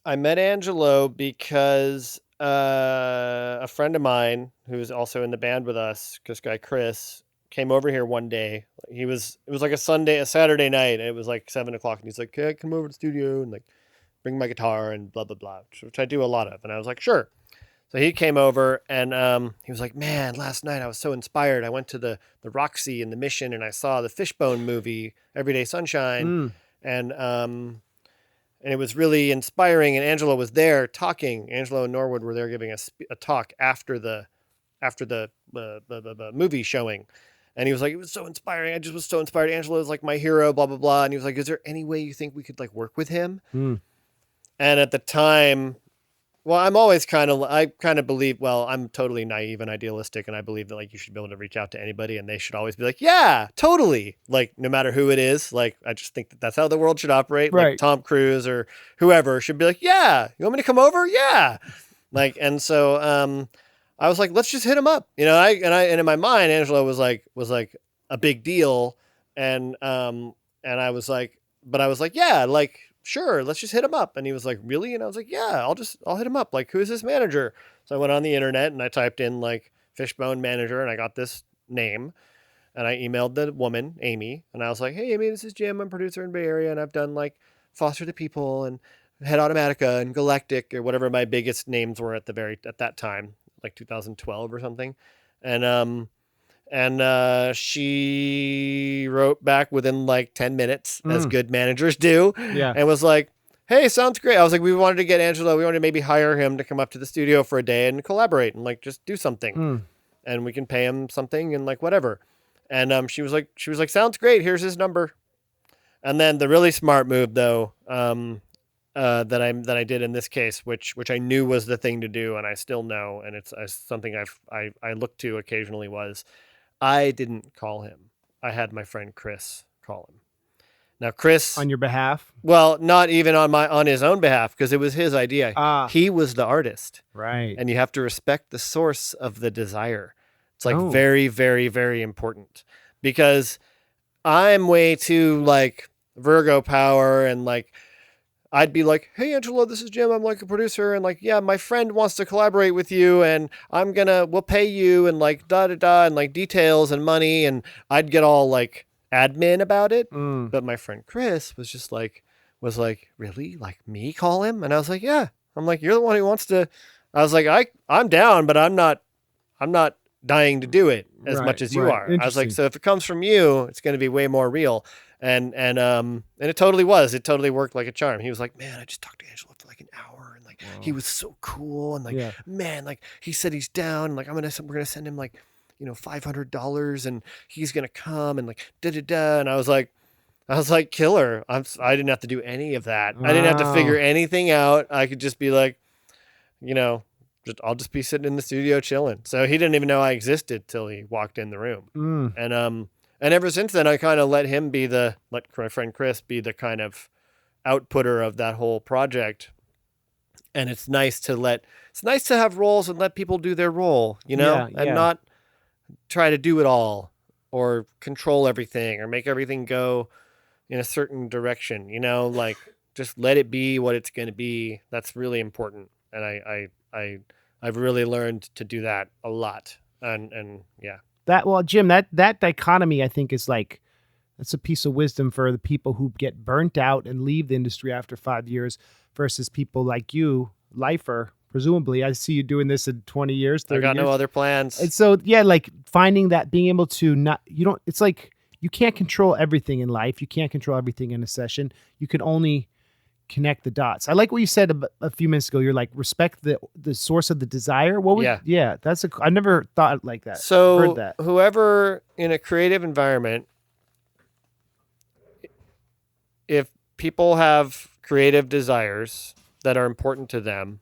I met Angelo because a friend of mine who was also in the band with us, this guy Chris, came over here one day. It was like a Saturday night, and it was like 7:00, and he's like, "Hey, come over to the studio and like bring my guitar and blah blah blah," which I do a lot of. And I was like, "Sure." So he came over, and he was like, "Man, last night I was so inspired. I went to the Roxy in the Mission, and I saw the Fishbone movie, Everyday Sunshine, and it was really inspiring." And Angelo was there talking. Angelo and Norwood were there giving a talk after the movie showing, And he was like, it was so inspiring. I just was so inspired. Angelo is like my hero, blah, blah, blah. And he was like, is there any way you think we could like work with him? Mm. And at the time, well, I kind of believe, well, I'm totally naive and idealistic. And I believe that like you should be able to reach out to anybody and they should always be like, yeah, totally. Like no matter who it is, like, I just think that that's how the world should operate. Right. Like Tom Cruise or whoever should be like, yeah, you want me to come over? Yeah. Like, and so, I was like, let's just hit him up, you know. And in my mind, Angelo was like a big deal, and I was like, yeah, like sure, let's just hit him up. And he was like, really? And I was like, yeah, I'll hit him up. Like, who's this manager? So I went on the internet and I typed in like Fishbone manager, and I got this name, and I emailed the woman Amy, and I was like, hey Amy, this is Jim. I'm producer in Bay Area, and I've done like Foster the People and Head Automatica and Galactic or whatever my biggest names were at that time, like 2012 or something. And she wrote back within like 10 minutes, as good managers do. Yeah. And was like, hey, sounds great. I was like, we wanted to get Angelo. We wanted to maybe hire him to come up to the studio for a day and collaborate and like just do something. And we can pay him something and like whatever. And she was like, sounds great. Here's his number. And then the really smart move though, that I did in this case, which I knew was the thing to do, and I still know, and it's something I look to occasionally, was I didn't call him. I had my friend Chris call him. Now Chris, On your behalf? well, not even on his own behalf, because it was his idea. He was the artist, Right. and you have to respect the source of the desire. It's like Oh. very, very, very important, because I'm way too like Virgo power, and like I'd be like, hey, Angelo, this is Jim. I'm like a producer. And like, yeah, my friend wants to collaborate with you, and we'll pay you, and like da-da-da, and like details and money. And I'd get all like admin about it. But my friend Chris was like, really? Like me call him? And I was like, yeah. I'm like, you're the one who wants to. I was like, I'm down, but I'm not dying to do it as much as you are. I was like, so if it comes from you, it's going to be way more real. And it totally was. It totally worked like a charm. He was like, man, I just talked to Angelo for like an hour, and like he was so cool, and like man, like he said he's down, and like we're gonna send him like, you know, $500, and he's gonna come, and like da da da. And I was like, killer. I didn't have to do any of that. I didn't have to figure anything out. I could just be like, you know, I'll just be sitting in the studio chilling. So he didn't even know I existed till he walked in the room. And ever since then, I kind of let my friend Chris be the kind of outputter of that whole project. And it's nice to have roles and let people do their role, you know, and not try to do it all or control everything or make everything go in a certain direction, you know, like just let it be what it's going to be. That's really important. And I've really learned to do that a lot. And yeah. Jim, that dichotomy, I think, is like, that's a piece of wisdom for the people who get burnt out and leave the industry after 5 years versus people like you, lifer, presumably. I see you doing this in 20 years, 30 I got years. no other plans. And so, yeah, like finding that, being able to it's like you can't control everything in life. You can't control everything in a session. You can only connect the dots. I like what you said a few minutes ago. You're like, respect the source of the desire. I never thought like that. So heard that. Whoever in a creative environment, if people have creative desires that are important to them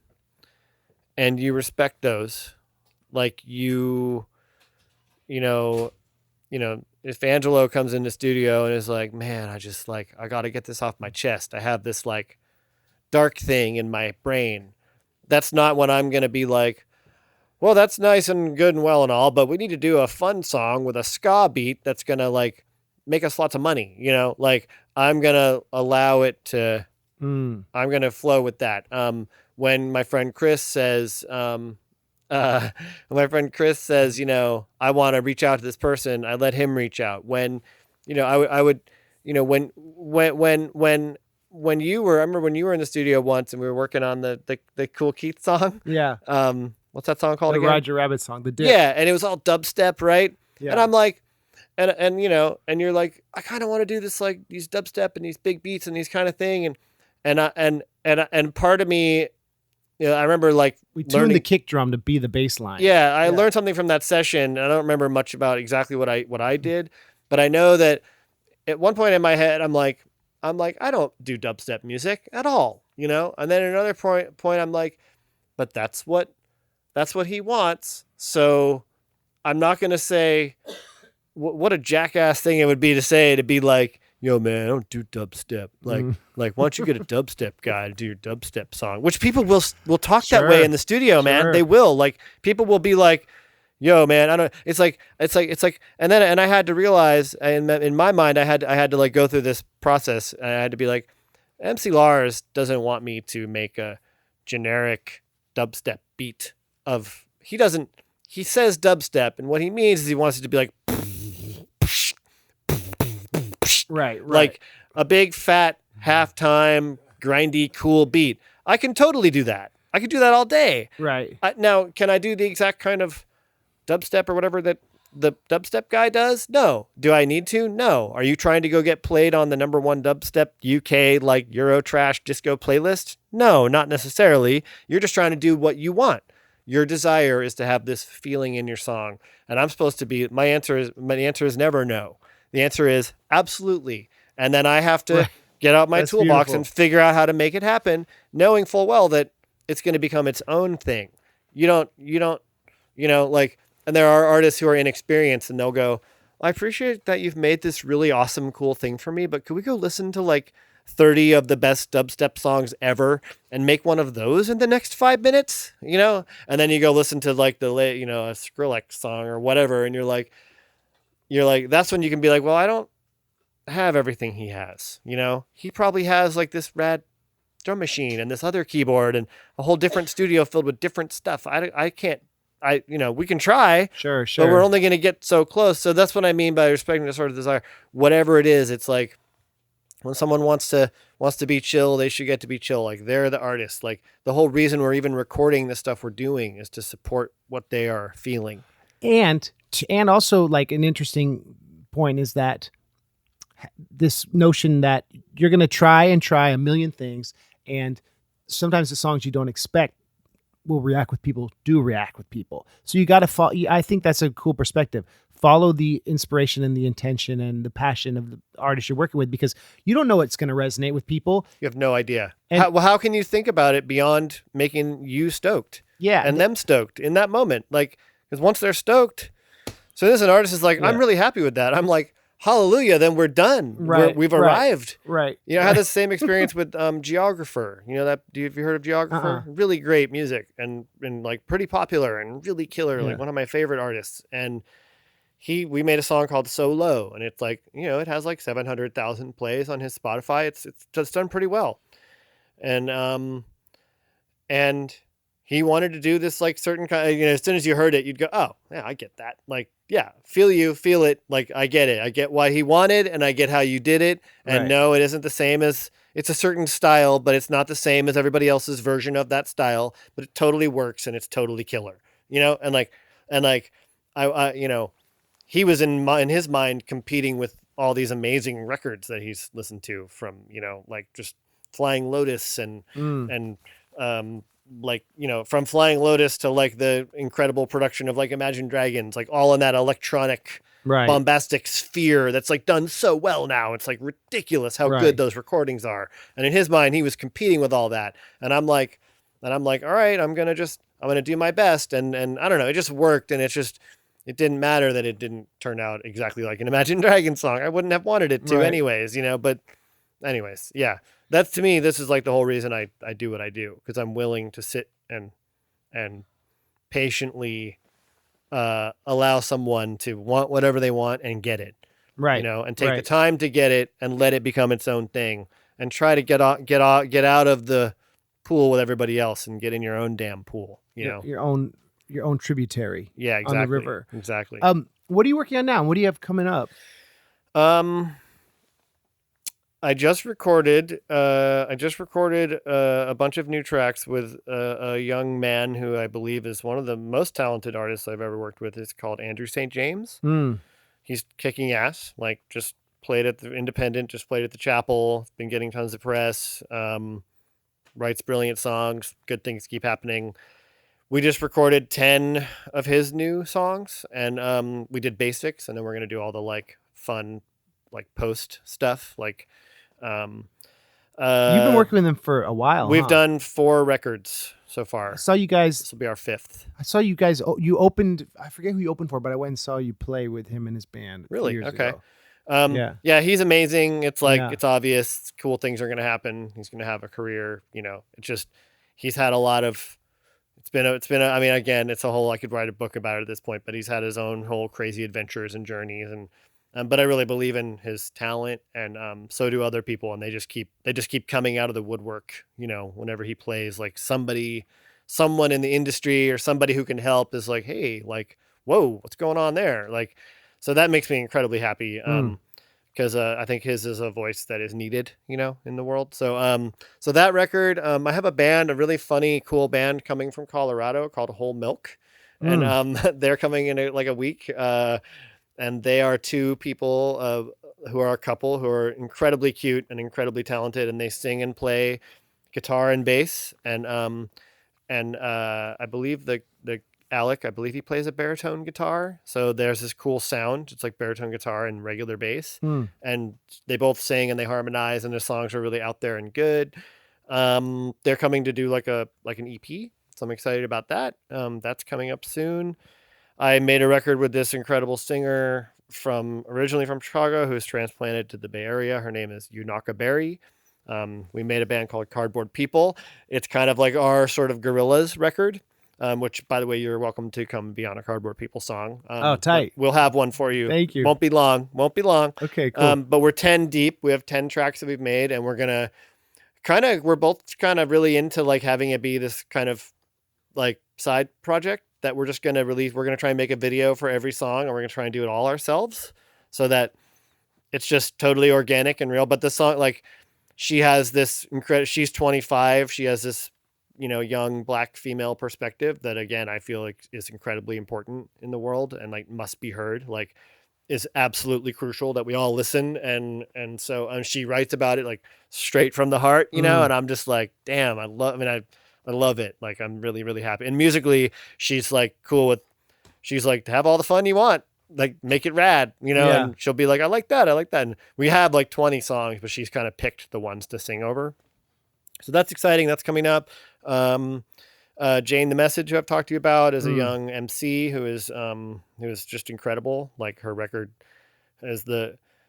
and you respect those, like you know, if Angelo comes in the studio and is like, man, I got to get this off my chest. I have this like dark thing in my brain. That's not when I'm going to be like, well, that's nice and good and well and all, but we need to do a fun song with a ska beat that's going to like make us lots of money. You know, like I'm going to allow it to, I'm going to flow with that. When my friend Chris says, you know, I want to reach out to this person, I let him reach out. When, you know, I would, you know, when you were in the studio once and we were working on the Cool Keith song. Yeah. What's that song called The again? Roger Rabbit song, The Dip. Yeah. And it was all dubstep, right? Yeah. And I'm like, and you know, and you're like, I kind of want to do this, like these dubstep and these big beats and these kind of thing. And part of me, I remember like We tuned learning the kick drum to be the bass line. Yeah, I learned something from that session. I don't remember much about exactly what I did, but I know that at one point in my head, I'm like, I don't do dubstep music at all, And then at another point, I'm like, but that's what he wants. So I'm not gonna say what a jackass thing it would be to be like, yo man, I don't do dubstep. Like why don't you get a dubstep guy to do your dubstep song? Which people will talk that way in the studio, man. They will. Like people will be like, yo man, I don't. It's like, and I had to realize in my mind, I had to like go through this process. And I had to be like, MC Lars doesn't want me to make a generic dubstep beat of. He says dubstep, and what he means is he wants it to be like. Right. Like a big fat halftime grindy cool beat. I can totally do that. I could do that all day. Right. Now, can I do the exact kind of dubstep or whatever that the dubstep guy does? No. Do I need to? No. Are you trying to go get played on the #1 dubstep UK like Eurotrash disco playlist? No, not necessarily. You're just trying to do what you want. Your desire is to have this feeling in your song, and I'm supposed to be. My answer is never no. The answer is absolutely. And then I have to get out my toolbox and figure out how to make it happen, knowing full well that it's going to become its own thing. You don't, like, and there are artists who are inexperienced and they'll go, I appreciate that you've made this really awesome, cool thing for me, but could we go listen to like 30 of the best dubstep songs ever and make one of those in the next 5 minutes, And then you go listen to like a Skrillex song or whatever. And you're like, that's when you can be like, well, I don't have everything he has, He probably has like this rad drum machine and this other keyboard and a whole different studio filled with different stuff. I can't, we can try. Sure. But we're only going to get so close. So that's what I mean by respecting the sort of desire. Whatever it is, it's like when someone wants to be chill, they should get to be chill. Like they're the artist. Like the whole reason we're even recording the stuff we're doing is to support what they are feeling. And also like an interesting point is that this notion that you're going to try a million things, and sometimes the songs you don't expect will react with people. So you got to follow. I think that's a cool perspective. Follow the inspiration and the intention and the passion of the artist you're working with, because you don't know what's going to resonate with people. You have no idea. How can you think about it beyond making you stoked? Yeah. And them stoked in that moment. Like, because once they're stoked, so this an artist is like, I'm really happy with that. I'm like, hallelujah, then we're done. Right. We've arrived. Right. I had the same experience with Geographer. Have you heard of Geographer? Really great music and like pretty popular and really killer, like one of my favorite artists. And we made a song called So Low, and it's like, it has like 700,000 plays on his Spotify. It's done pretty well. And he wanted to do this like certain kind of, as soon as you heard it, you'd go, oh yeah, I get that. Like, yeah, feel it. Like, I get it. I get what he wanted and I get how you did it. And no, it isn't the same as, it's a certain style, but it's not the same as everybody else's version of that style, but it totally works and it's totally killer, he was in his mind competing with all these amazing records that he's listened to from, like just Flying Lotus and from Flying Lotus to like the incredible production of like Imagine Dragons, like all in that electronic bombastic sphere that's like done so well now. It's like ridiculous how good those recordings are. And in his mind, he was competing with all that. And I'm like, all right, I'm going to do my best. And I don't know, it just worked. And it didn't matter that it didn't turn out exactly like an Imagine Dragons song. I wouldn't have wanted it to anyways, but anyways, yeah. That's, to me, this is like the whole reason I do what I do, because I'm willing to sit and patiently allow someone to want whatever they want and get it, and take the time to get it and let it become its own thing, and try to get out of the pool with everybody else and get in your own damn pool, your own tributary. Yeah, exactly. On the river. Exactly. What are you working on now? What do you have coming up? I just recorded a bunch of new tracks with a young man who I believe is one of the most talented artists I've ever worked with. It's called Andrew St. James. He's kicking ass. Like, just played at the Independent, just played at the Chapel, been getting tons of press. writes brilliant songs. Good things keep happening. We just recorded 10 of his new songs, and we did basics, and then we're gonna do all the like fun, like post stuff. Like, You've been working with them for a while. we've done 4 records so far. I saw you guys. This will be our 5th. I saw you guys. You opened. I forget who you opened for, but I went and saw you play with him and his band. Really? Years Okay. ago. Yeah, he's amazing. It's like, Yeah. it's obvious cool things are going to happen. He's going to have a career, it's just, he's had a lot of, I mean, again, it's a whole, I could write a book about it at this point, but he's had his own whole crazy adventures and journeys. But I really believe in his talent, and so do other people. And they just keep coming out of the woodwork, whenever he plays, like someone in the industry or somebody who can help is like, hey, like, whoa, what's going on there? Like, so that makes me incredibly happy. Because I think his is a voice that is needed, in the world. So so that record, I have a really funny, cool band coming from Colorado called Whole Milk, and they're coming in like a week, and they are 2 people who are a couple who are incredibly cute and incredibly talented, and they sing and play guitar and bass, and I believe the Alec, I believe he plays a baritone guitar. So there's this cool sound. It's like baritone guitar and regular bass. And they both sing and they harmonize, and their songs are really out there and good. They're coming to do like an EP. So I'm excited about that. That's coming up soon. I made a record with this incredible singer originally from Chicago, who's transplanted to the Bay Area. Her name is Yunaka Berry. We made a band called Cardboard People. It's kind of like our sort of Gorillaz record. Which, by the way, you're welcome to come be on a Cardboard People song. Oh, tight. We'll have one for you. Thank you. Won't be long. Okay, cool. But we're 10 deep. We have 10 tracks that we've made, and we're both kind of really into like having it be this kind of like side project that we're just going to release. We're going to try and make a video for every song, and we're going to try and do it all ourselves so that it's just totally organic and real. But the song, like, she has this she's 25. She has this, young Black female perspective that, again, I feel like is incredibly important in the world and like must be heard, like is absolutely crucial that we all listen. And so she writes about it like straight from the heart, and I'm just like, damn, I love it. Like, I'm really, really happy. And musically, she's like she's like, have all the fun you want, like make it rad, and she'll be like, I like that. And we have like 20 songs, but she's kind of picked the ones to sing over. So that's exciting. That's coming up. Jane the Message, who I've talked to you about, is a young MC who is just incredible. Like, her record it's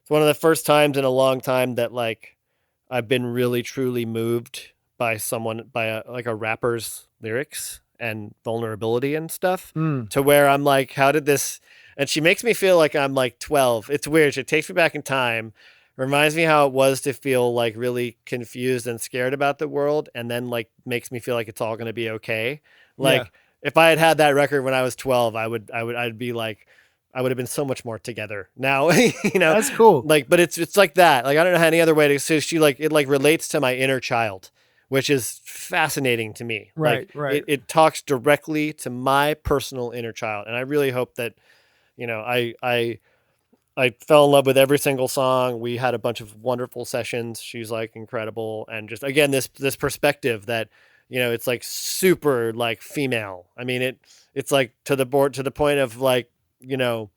one of the first times in a long time that like I've been really truly moved by a rapper's lyrics and vulnerability and stuff, to where I'm like, how did this? And she makes me feel like I'm like 12. It's weird. She takes me back in time. Reminds me how it was to feel like really confused and scared about the world, and then like makes me feel like it's all going to be okay. Like, if I had had that record when I was 12, I'd be like, I would have been so much more together now. That's cool. Like, but it's like that. Like, I don't know any other way to say. She like, it like relates to my inner child, which is fascinating to me. Right, like, right. It talks directly to my personal inner child, and I really hope that, I fell in love with every single song. We had a bunch of wonderful sessions. She's like incredible. And just, again, this perspective that, it's like super like female. I mean, it's like to the point of like, to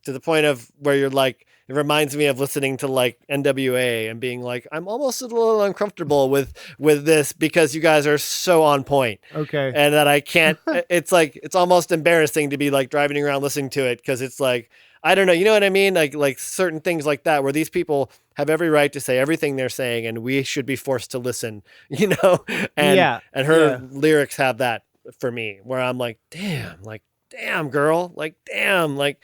the point of where you're like, it reminds me of listening to like NWA and being like, I'm almost a little uncomfortable with this because you guys are so on point. Okay. And that I can't, it's like, it's almost embarrassing to be like driving around listening to it. 'Cause it's like, I don't know. You know what I mean? Like certain things like that, where these people have every right to say everything they're saying, and we should be forced to listen, and her lyrics have that for me, where I'm like, damn girl, like, damn, like,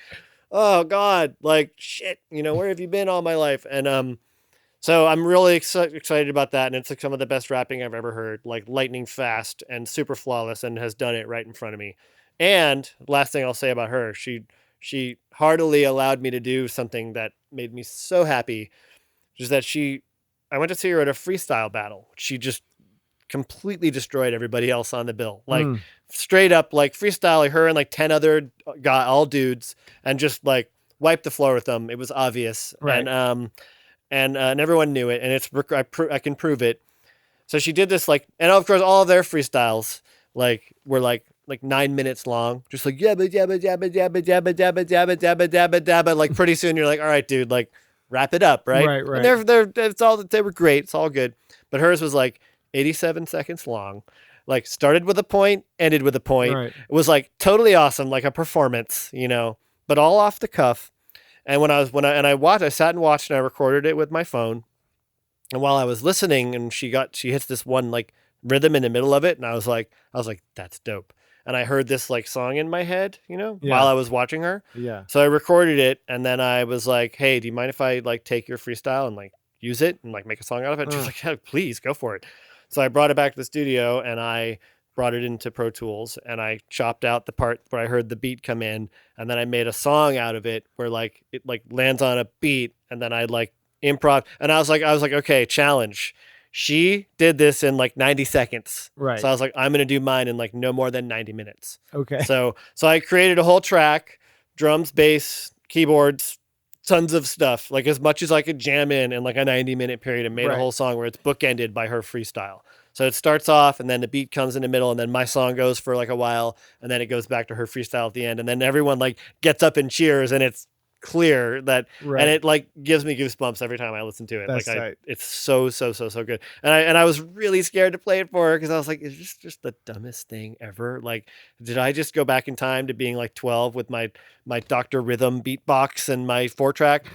oh God, like shit, where have you been all my life? And, so I'm really excited about that. And it's like some of the best rapping I've ever heard, like lightning fast and super flawless, and has done it right in front of me. And last thing I'll say about her, she heartily allowed me to do something that made me so happy, which is that I went to see her at a freestyle battle. She just completely destroyed everybody else on the bill. Like, straight up, like freestyle, like her and like 10 other guys, all dudes, and just like wiped the floor with them. It was obvious. Right. And everyone knew it. And I can prove it. So she did this like, and of course all of their freestyles like were like 9 minutes long, just like yabba yabba yabba yabba yabba yabba yabba yabba yabba yabba. Like pretty soon you're like, all right, dude, like wrap it up, right? Right, right. And they were great, it's all good. But hers was like 87 seconds long, like started with a point, ended with a point. Right. It was like totally awesome, like a performance, but all off the cuff. And I sat and watched, and I recorded it with my phone. And while I was listening, and she hits this one like rhythm in the middle of it, and I was like, that's dope. And I heard this like song in my head, while I was watching her. Yeah. So I recorded it, and then I was like, hey, do you mind if I like take your freestyle and like use it and like make a song out of it? And she was like, yeah, please go for it. So I brought it back to the studio, and I brought it into Pro Tools, and I chopped out the part where I heard the beat come in, and then I made a song out of it where like it like lands on a beat, and then I like improv, and I was like, okay, challenge. She did this in like 90 seconds. Right. So I was like, I'm going to do mine in like no more than 90 minutes. Okay. So I created a whole track, drums, bass, keyboards, tons of stuff, like as much as I could jam in like a 90-minute period, and made a whole song where it's bookended by her freestyle. So it starts off, and then the beat comes in the middle, and then my song goes for like a while, and then it goes back to her freestyle at the end. And then everyone like gets up and cheers, and it's clear that, and it like gives me goosebumps every time I listen to it. That's like right. It's so good. And I was really scared to play it for her, because I was like, is this just the dumbest thing ever? Like, did I just go back in time to being like 12 with my Dr. Rhythm beatbox and my 4-track?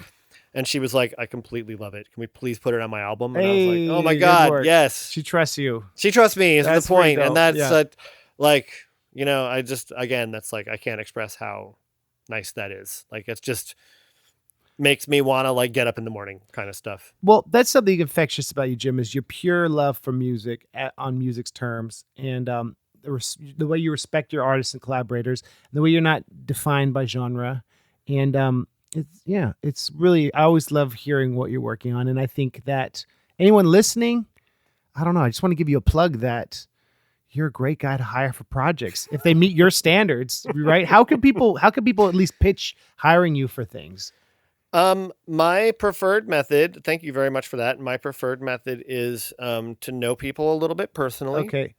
And she was like, I completely love it. Can we please put it on my album? And I was like, oh my God, yes. She trusts you. She trusts me is the point. And that's like, I just, again, that's like, I can't express how nice that is. Like, it's just makes me want to like get up in the morning kind of stuff. Well, that's something infectious about you, Jim, is your pure love for music on music's terms, and the way you respect your artists and collaborators, and the way you're not defined by genre. And it's really, I always love hearing what you're working on. And I think that anyone listening, I don't know, I just want to give you a plug that you're a great guy to hire for projects if they meet your standards, right? How can people at least pitch hiring you for things? My preferred method, thank you very much for that. My preferred method is to know people a little bit personally. Okay.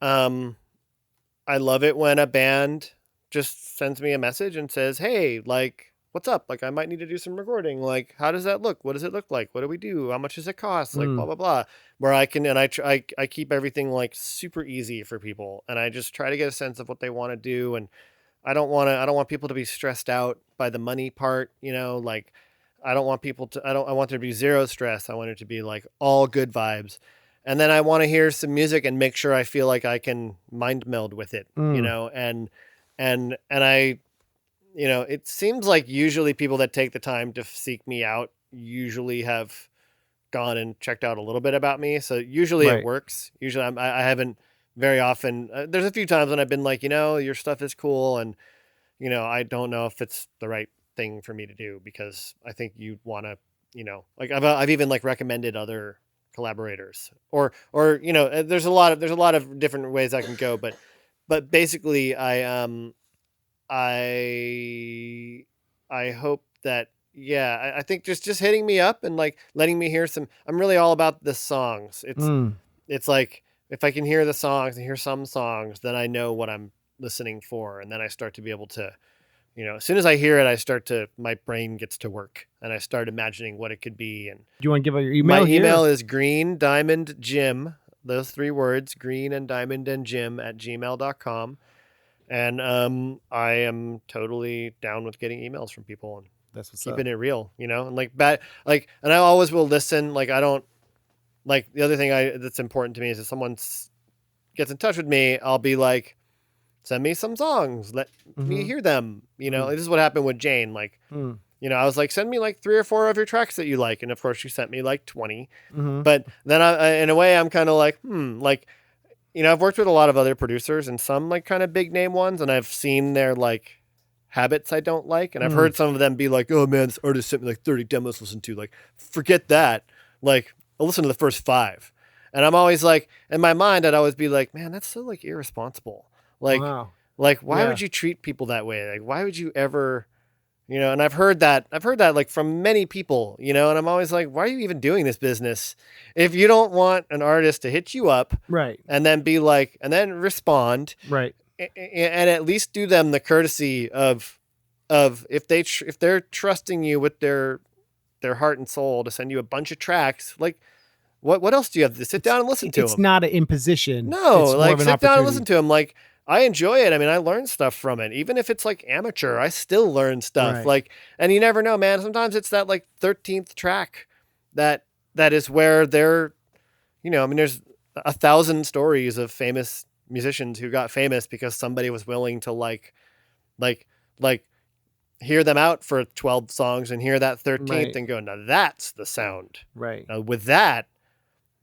I love it when a band just sends me a message and says, hey, like, what's up? Like, I might need to do some recording. Like, how does that look? What does it look like? What do we do? How much does it cost? Like, blah, blah, blah. Where I can, and I keep everything like super easy for people. And I just try to get a sense of what they want to do. And I don't want people to be stressed out by the money part, like I want there to be zero stress. I want it to be like all good vibes. And then I want to hear some music and make sure I feel like I can mind meld with it, and I, it seems like usually people that take the time to seek me out usually have gone and checked out a little bit about me. So usually it works. Usually I haven't very often. There's a few times when I've been like, your stuff is cool. And, I don't know if it's the right thing for me to do, because I think you want to, like I've even like recommended other collaborators or, there's a lot of different ways I can go, but basically I hope that, I think just hitting me up and like letting me hear I'm really all about the songs. It's like, if I can hear the songs and hear some songs, then I know what I'm listening for. And then I start to be able to, as soon as I hear it, my brain gets to work, and I start imagining what it could be. And do you want to give out your email? My email is Green Diamond Jim, those 3 words, Green and Diamond and Jim @gmail.com. And I am totally down with getting emails from people and that's what's keeping it real, and like and I always will listen. Like, I don't, like, the other thing that's important to me is if someone gets in touch with me, I'll be like, send me some songs, let me hear them. This is what happened with Jane. Like, I was like, send me like 3 or 4 of your tracks that you like. And of course she sent me like 20, but then in a way I'm kind of like, like, I've worked with a lot of other producers and some like kind of big name ones, and I've seen their like habits I don't like. And I've heard some of them be like, oh man, this artist sent me like 30 demos to listen to. Like, forget that. Like, I'll listen to the first 5. And I'm always like, in my mind, I'd always be like, man, that's so like irresponsible. Like, wow. Like, why would you treat people that way? Like, why would you ever And I've heard that like from many people, and I'm always like, why are you even doing this business if you don't want an artist to hit you up, right, and then be like, and then respond, right, and at least do them the courtesy of if they're trusting you with their heart and soul to send you a bunch of tracks, like what else do you have to sit down and listen to them? It's not an imposition. No, it's more like of an sit down and opportunity. listen to them. Like, I enjoy it. I mean, I learn stuff from it. Even if it's like amateur, I still learn stuff. Right. Like, and you never know, man. Sometimes it's that like 13th track that is where they're, I mean, there's 1,000 stories of famous musicians who got famous because somebody was willing to like hear them out for 12 songs and hear that 13th Right. and go, now that's the sound. Right. Now with that,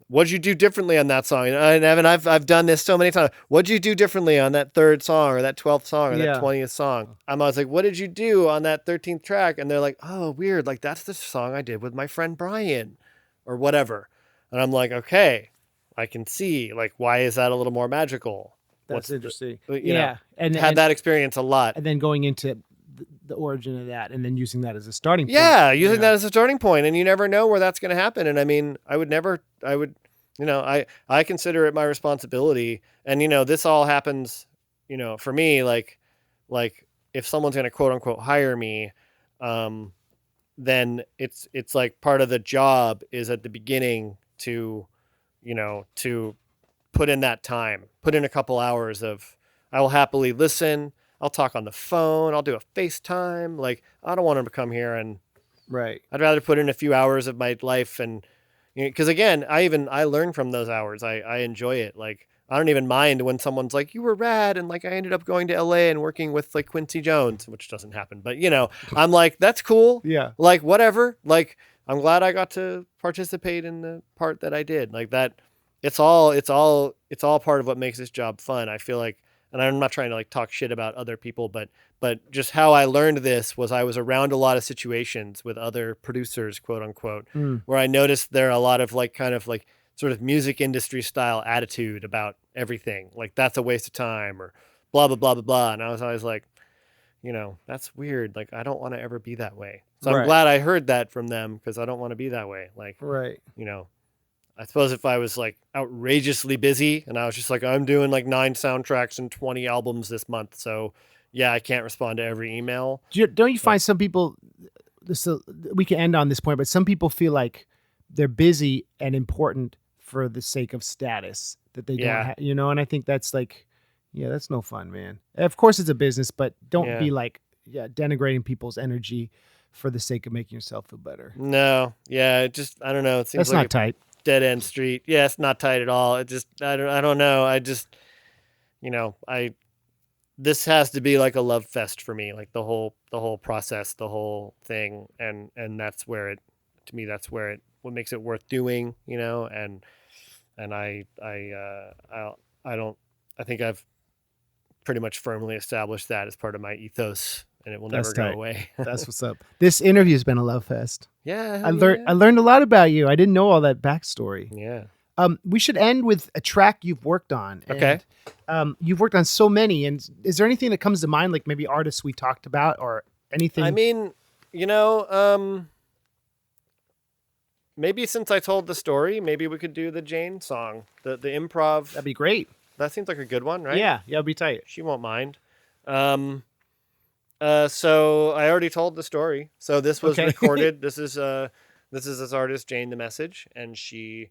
what'd you do differently on that song? And Evan, I've done this so many times. What'd you do differently on that 3rd song or that 12th song or that 20th song? I'm always like, what did you do on that 13th track? And they're like, oh, weird. Like, that's the song I did with my friend Brian or whatever. And I'm like, okay, I can see. Like, why is that a little more magical? That's interesting. You know, and had that experience a lot. And then going into the origin of that and then using that as a starting point. Yeah, using that as a starting point, and you never know where that's going to happen. And I mean, I would, I consider it my responsibility. And, this all happens, for me, like if someone's going to quote unquote hire me, then it's like part of the job is at the beginning to put in that time, put in a couple hours of, I will happily listen. I'll talk on the phone. I'll do a FaceTime. Like, I don't want them to come here and right. I'd rather put in a few hours of my life. And, because again, I learn from those hours. I enjoy it. Like, I don't even mind when someone's like, you were rad. And like, I ended up going to LA and working with like Quincy Jones, which doesn't happen, but I'm like, that's cool. Yeah. Like, whatever. Like, I'm glad I got to participate in the part that I did. Like that. It's all part of what makes this job fun. I feel like, and I'm not trying to like talk shit about other people, but just how I learned this was I was around a lot of situations with other producers, quote unquote, where I noticed there are a lot of like kind of like sort of music industry style attitude about everything. Like, that's a waste of time or blah, blah, blah, blah, blah. And I was always like, that's weird. Like, I don't want to ever be that way. So I'm glad I heard that from them because I don't want to be that way. Like, right. I suppose if I was like outrageously busy and I was just like, I'm doing like 9 soundtracks and 20 albums this month. So yeah, I can't respond to every email. Don't you find some people, we can end on this point, but some people feel like they're busy and important for the sake of status that they don't have, and I think that's like, that's no fun, man. Of course it's a business, but don't be like, denigrating people's energy for the sake of making yourself feel better. No. Yeah. It just, I don't know. It seems that's like not tight. Dead end street. Yeah, it's not tight at all. It just, I don't know. I just, this has to be like a love fest for me, like the whole process, the whole thing. And that's where what makes it worth doing, and I think I've pretty much firmly established that as part of my ethos. And it will never go away. That's what's up. This interview has been a love fest. Yeah. I learned a lot about you. I didn't know all that backstory. Yeah. We should end with a track you've worked on. Okay. And, you've worked on so many. And is there anything that comes to mind, like maybe artists we talked about or anything? I mean, maybe since I told the story, maybe we could do the Jane song, the improv. That'd be great. That seems like a good one, right? Yeah. It'll be tight. She won't mind. So I already told the story. So this was recorded. This is this artist, Jane the Message. And she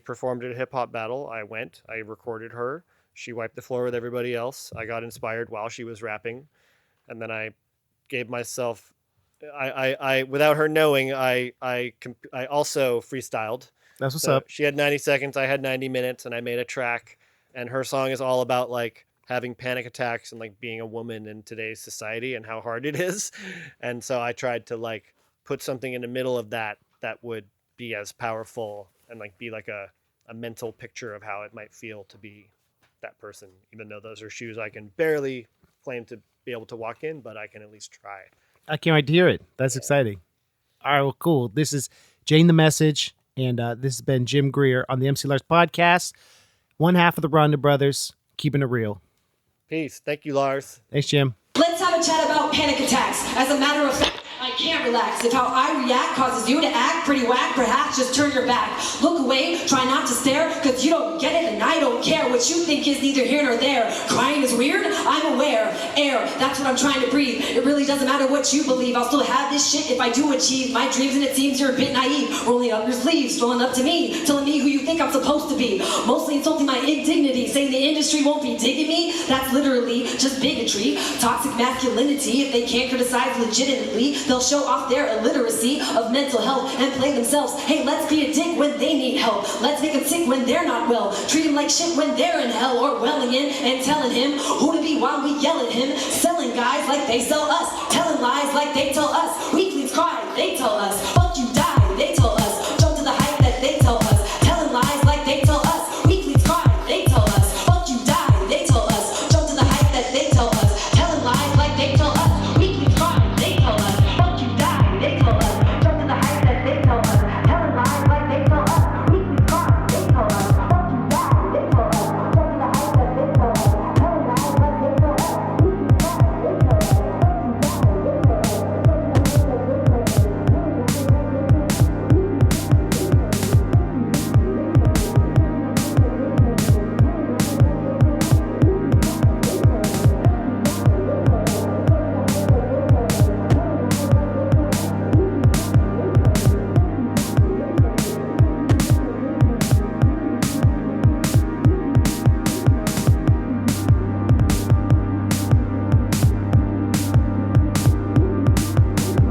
performed at a hip hop battle. I recorded her. She wiped the floor with everybody else. I got inspired while she was rapping. And then I gave myself, I without her knowing, I also freestyled. That's what's up. She had 90 seconds. I had 90 minutes and I made a track, and her song is all about like having panic attacks and like being a woman in today's society and how hard it is. And so I tried to like put something in the middle of that would be as powerful and like be like a mental picture of how it might feel to be that person, even though those are shoes I can barely claim to be able to walk in, but I can at least try. I can't wait to hear it. That's exciting. All right, well, cool. This is Jane the Message, and this has been Jim Greer on the MC Lars podcast, one half of the Rondo Brothers, keeping it real. Peace. Thank you, Lars. Thanks, Jim. Let's have a chat about panic attacks. As a matter of fact, I can't relax. If how I react causes you to act pretty whack, perhaps just turn your back. Look away, try not to stare, cause you don't get it and I don't care. What you think is neither here nor there. Crying is weird, I'm aware. Air, that's what I'm trying to breathe. It really doesn't matter what you believe. I'll still have this shit if I do achieve my dreams, and it seems you're a bit naive. Rolling up your sleeves, strolling up to me, telling me who you think I'm supposed to be. Mostly insulting my indignity, saying the industry won't be digging me. That's literally just bigotry. Toxic masculinity. If they can't criticize legitimately, they'll show off their illiteracy of mental health and play themselves. Hey, let's be a dick when they need help. Let's make them sick when they're not well. Treat them like shit when they're in hell, or welling in and telling him who to be while we yell at him. Selling guys like they sell us. Telling lies like they tell us. Weaklings cry, they tell us. Fuck you, die, they tell us. Jump to the hype that they tell us. Telling lies like they tell us. Weaklings cry, they tell us. Fuck you, die, they tell us. Jump to the hype that they tell us. Telling lies like they tell us. Weaklings cry, they tell us. Fuck you, die, they tell us. Jump to the hype that they tell us. Telling lies like they tell us. Weaklings cry, they tell us. Fuck you, die, they tell us. Jump to the hype that they tell us. Telling lies like they tell us. Weaklings cry, they tell us.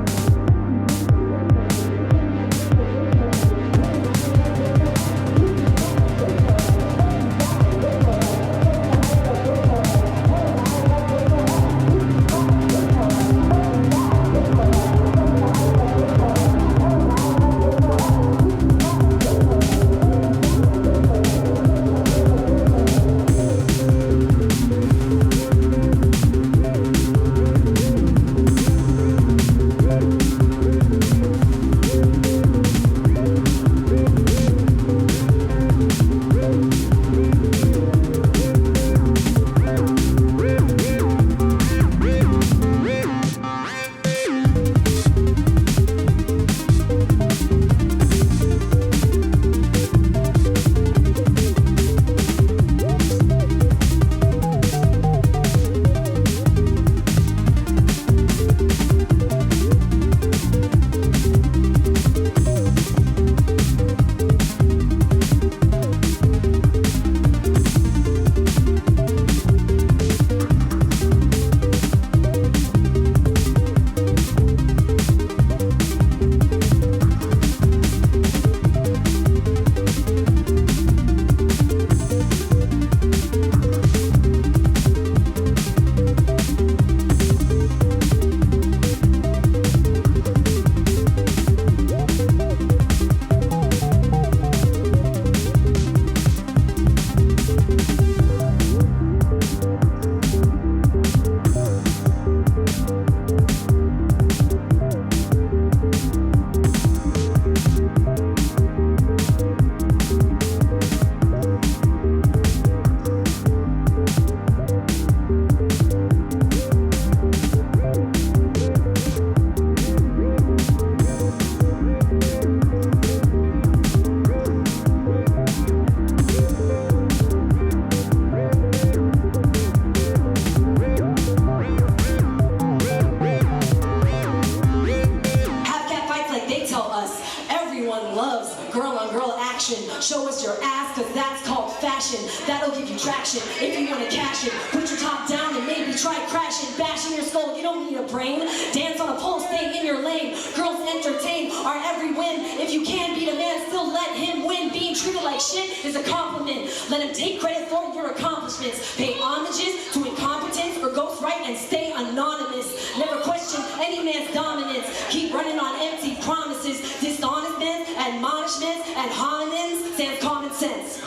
Show us your ass, cause that's called fashion. That'll give you traction if you wanna cash it. Put your top down and maybe try crashing. Bashing your skull, you don't need a brain. Dance on a pole, stay in your lane. Girls entertain our every win. If you can beat a man, still let him win. Being treated like shit is a compliment. Let him take credit for your accomplishments. Pay homages to incompetence or ghostwrite and stay anonymous. Never question any man's dominance. Keep running on empty promises. Dishonest men, admonishments, and homonyms sans common sense.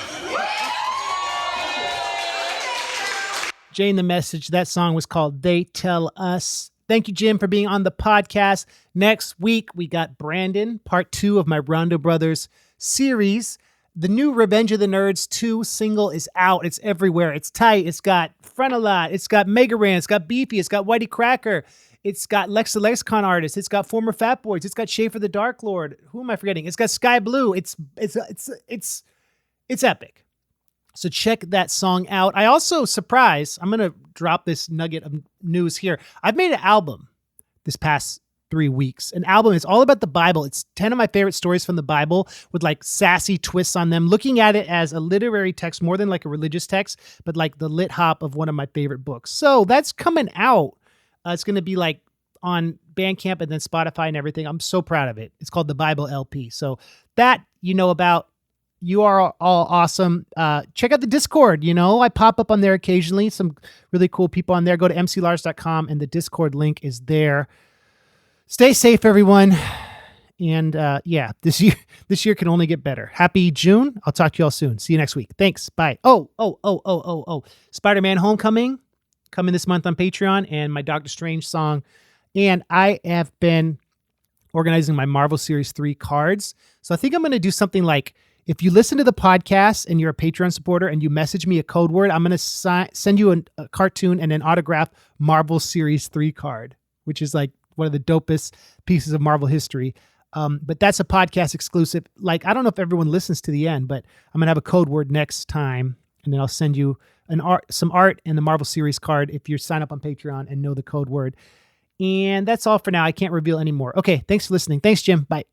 Jane the Message. That song was called They Tell Us. Thank you, Jim, for being on the podcast. Next week, we got Brandon, part 2 of my Rondo Brothers series. The new Revenge of the Nerds 2 single is out. It's everywhere. It's tight. It's got Frontalot. It's got Mega Ran. It's got Beefy. It's got Whitey Cracker. It's got Lex the Lexicon Artist. It's got former Fat Boys. It's got Schaefer the Dark Lord. Who am I forgetting? It's got Sky Blue. It's epic. So check that song out. I also, surprise, I'm going to drop this nugget of news here. I've made an album this past 3 weeks. An album is all about the Bible. It's 10 of my favorite stories from the Bible with like sassy twists on them, looking at it as a literary text more than like a religious text, but like the lit hop of one of my favorite books. So that's coming out. It's going to be like on Bandcamp and then Spotify and everything. I'm so proud of it. It's called the Bible LP. So that you know about. You are all awesome. Check out the Discord. I pop up on there occasionally. Some really cool people on there. Go to mclars.com and the Discord link is there. Stay safe, everyone. And this year can only get better. Happy June. I'll talk to you all soon. See you next week. Thanks. Bye. Oh. Spider-Man Homecoming coming this month on Patreon and my Doctor Strange song. And I have been organizing my Marvel Series 3 cards. So I think I'm going to do something like, if you listen to the podcast and you're a Patreon supporter and you message me a code word, I'm going to send you a cartoon and an autographed Marvel Series 3 card, which is like one of the dopest pieces of Marvel history. But that's a podcast exclusive. Like, I don't know if everyone listens to the end, but I'm going to have a code word next time. And then I'll send you some art and the Marvel Series card if you sign up on Patreon and know the code word. And that's all for now. I can't reveal any more. Okay. Thanks for listening. Thanks, Jim. Bye.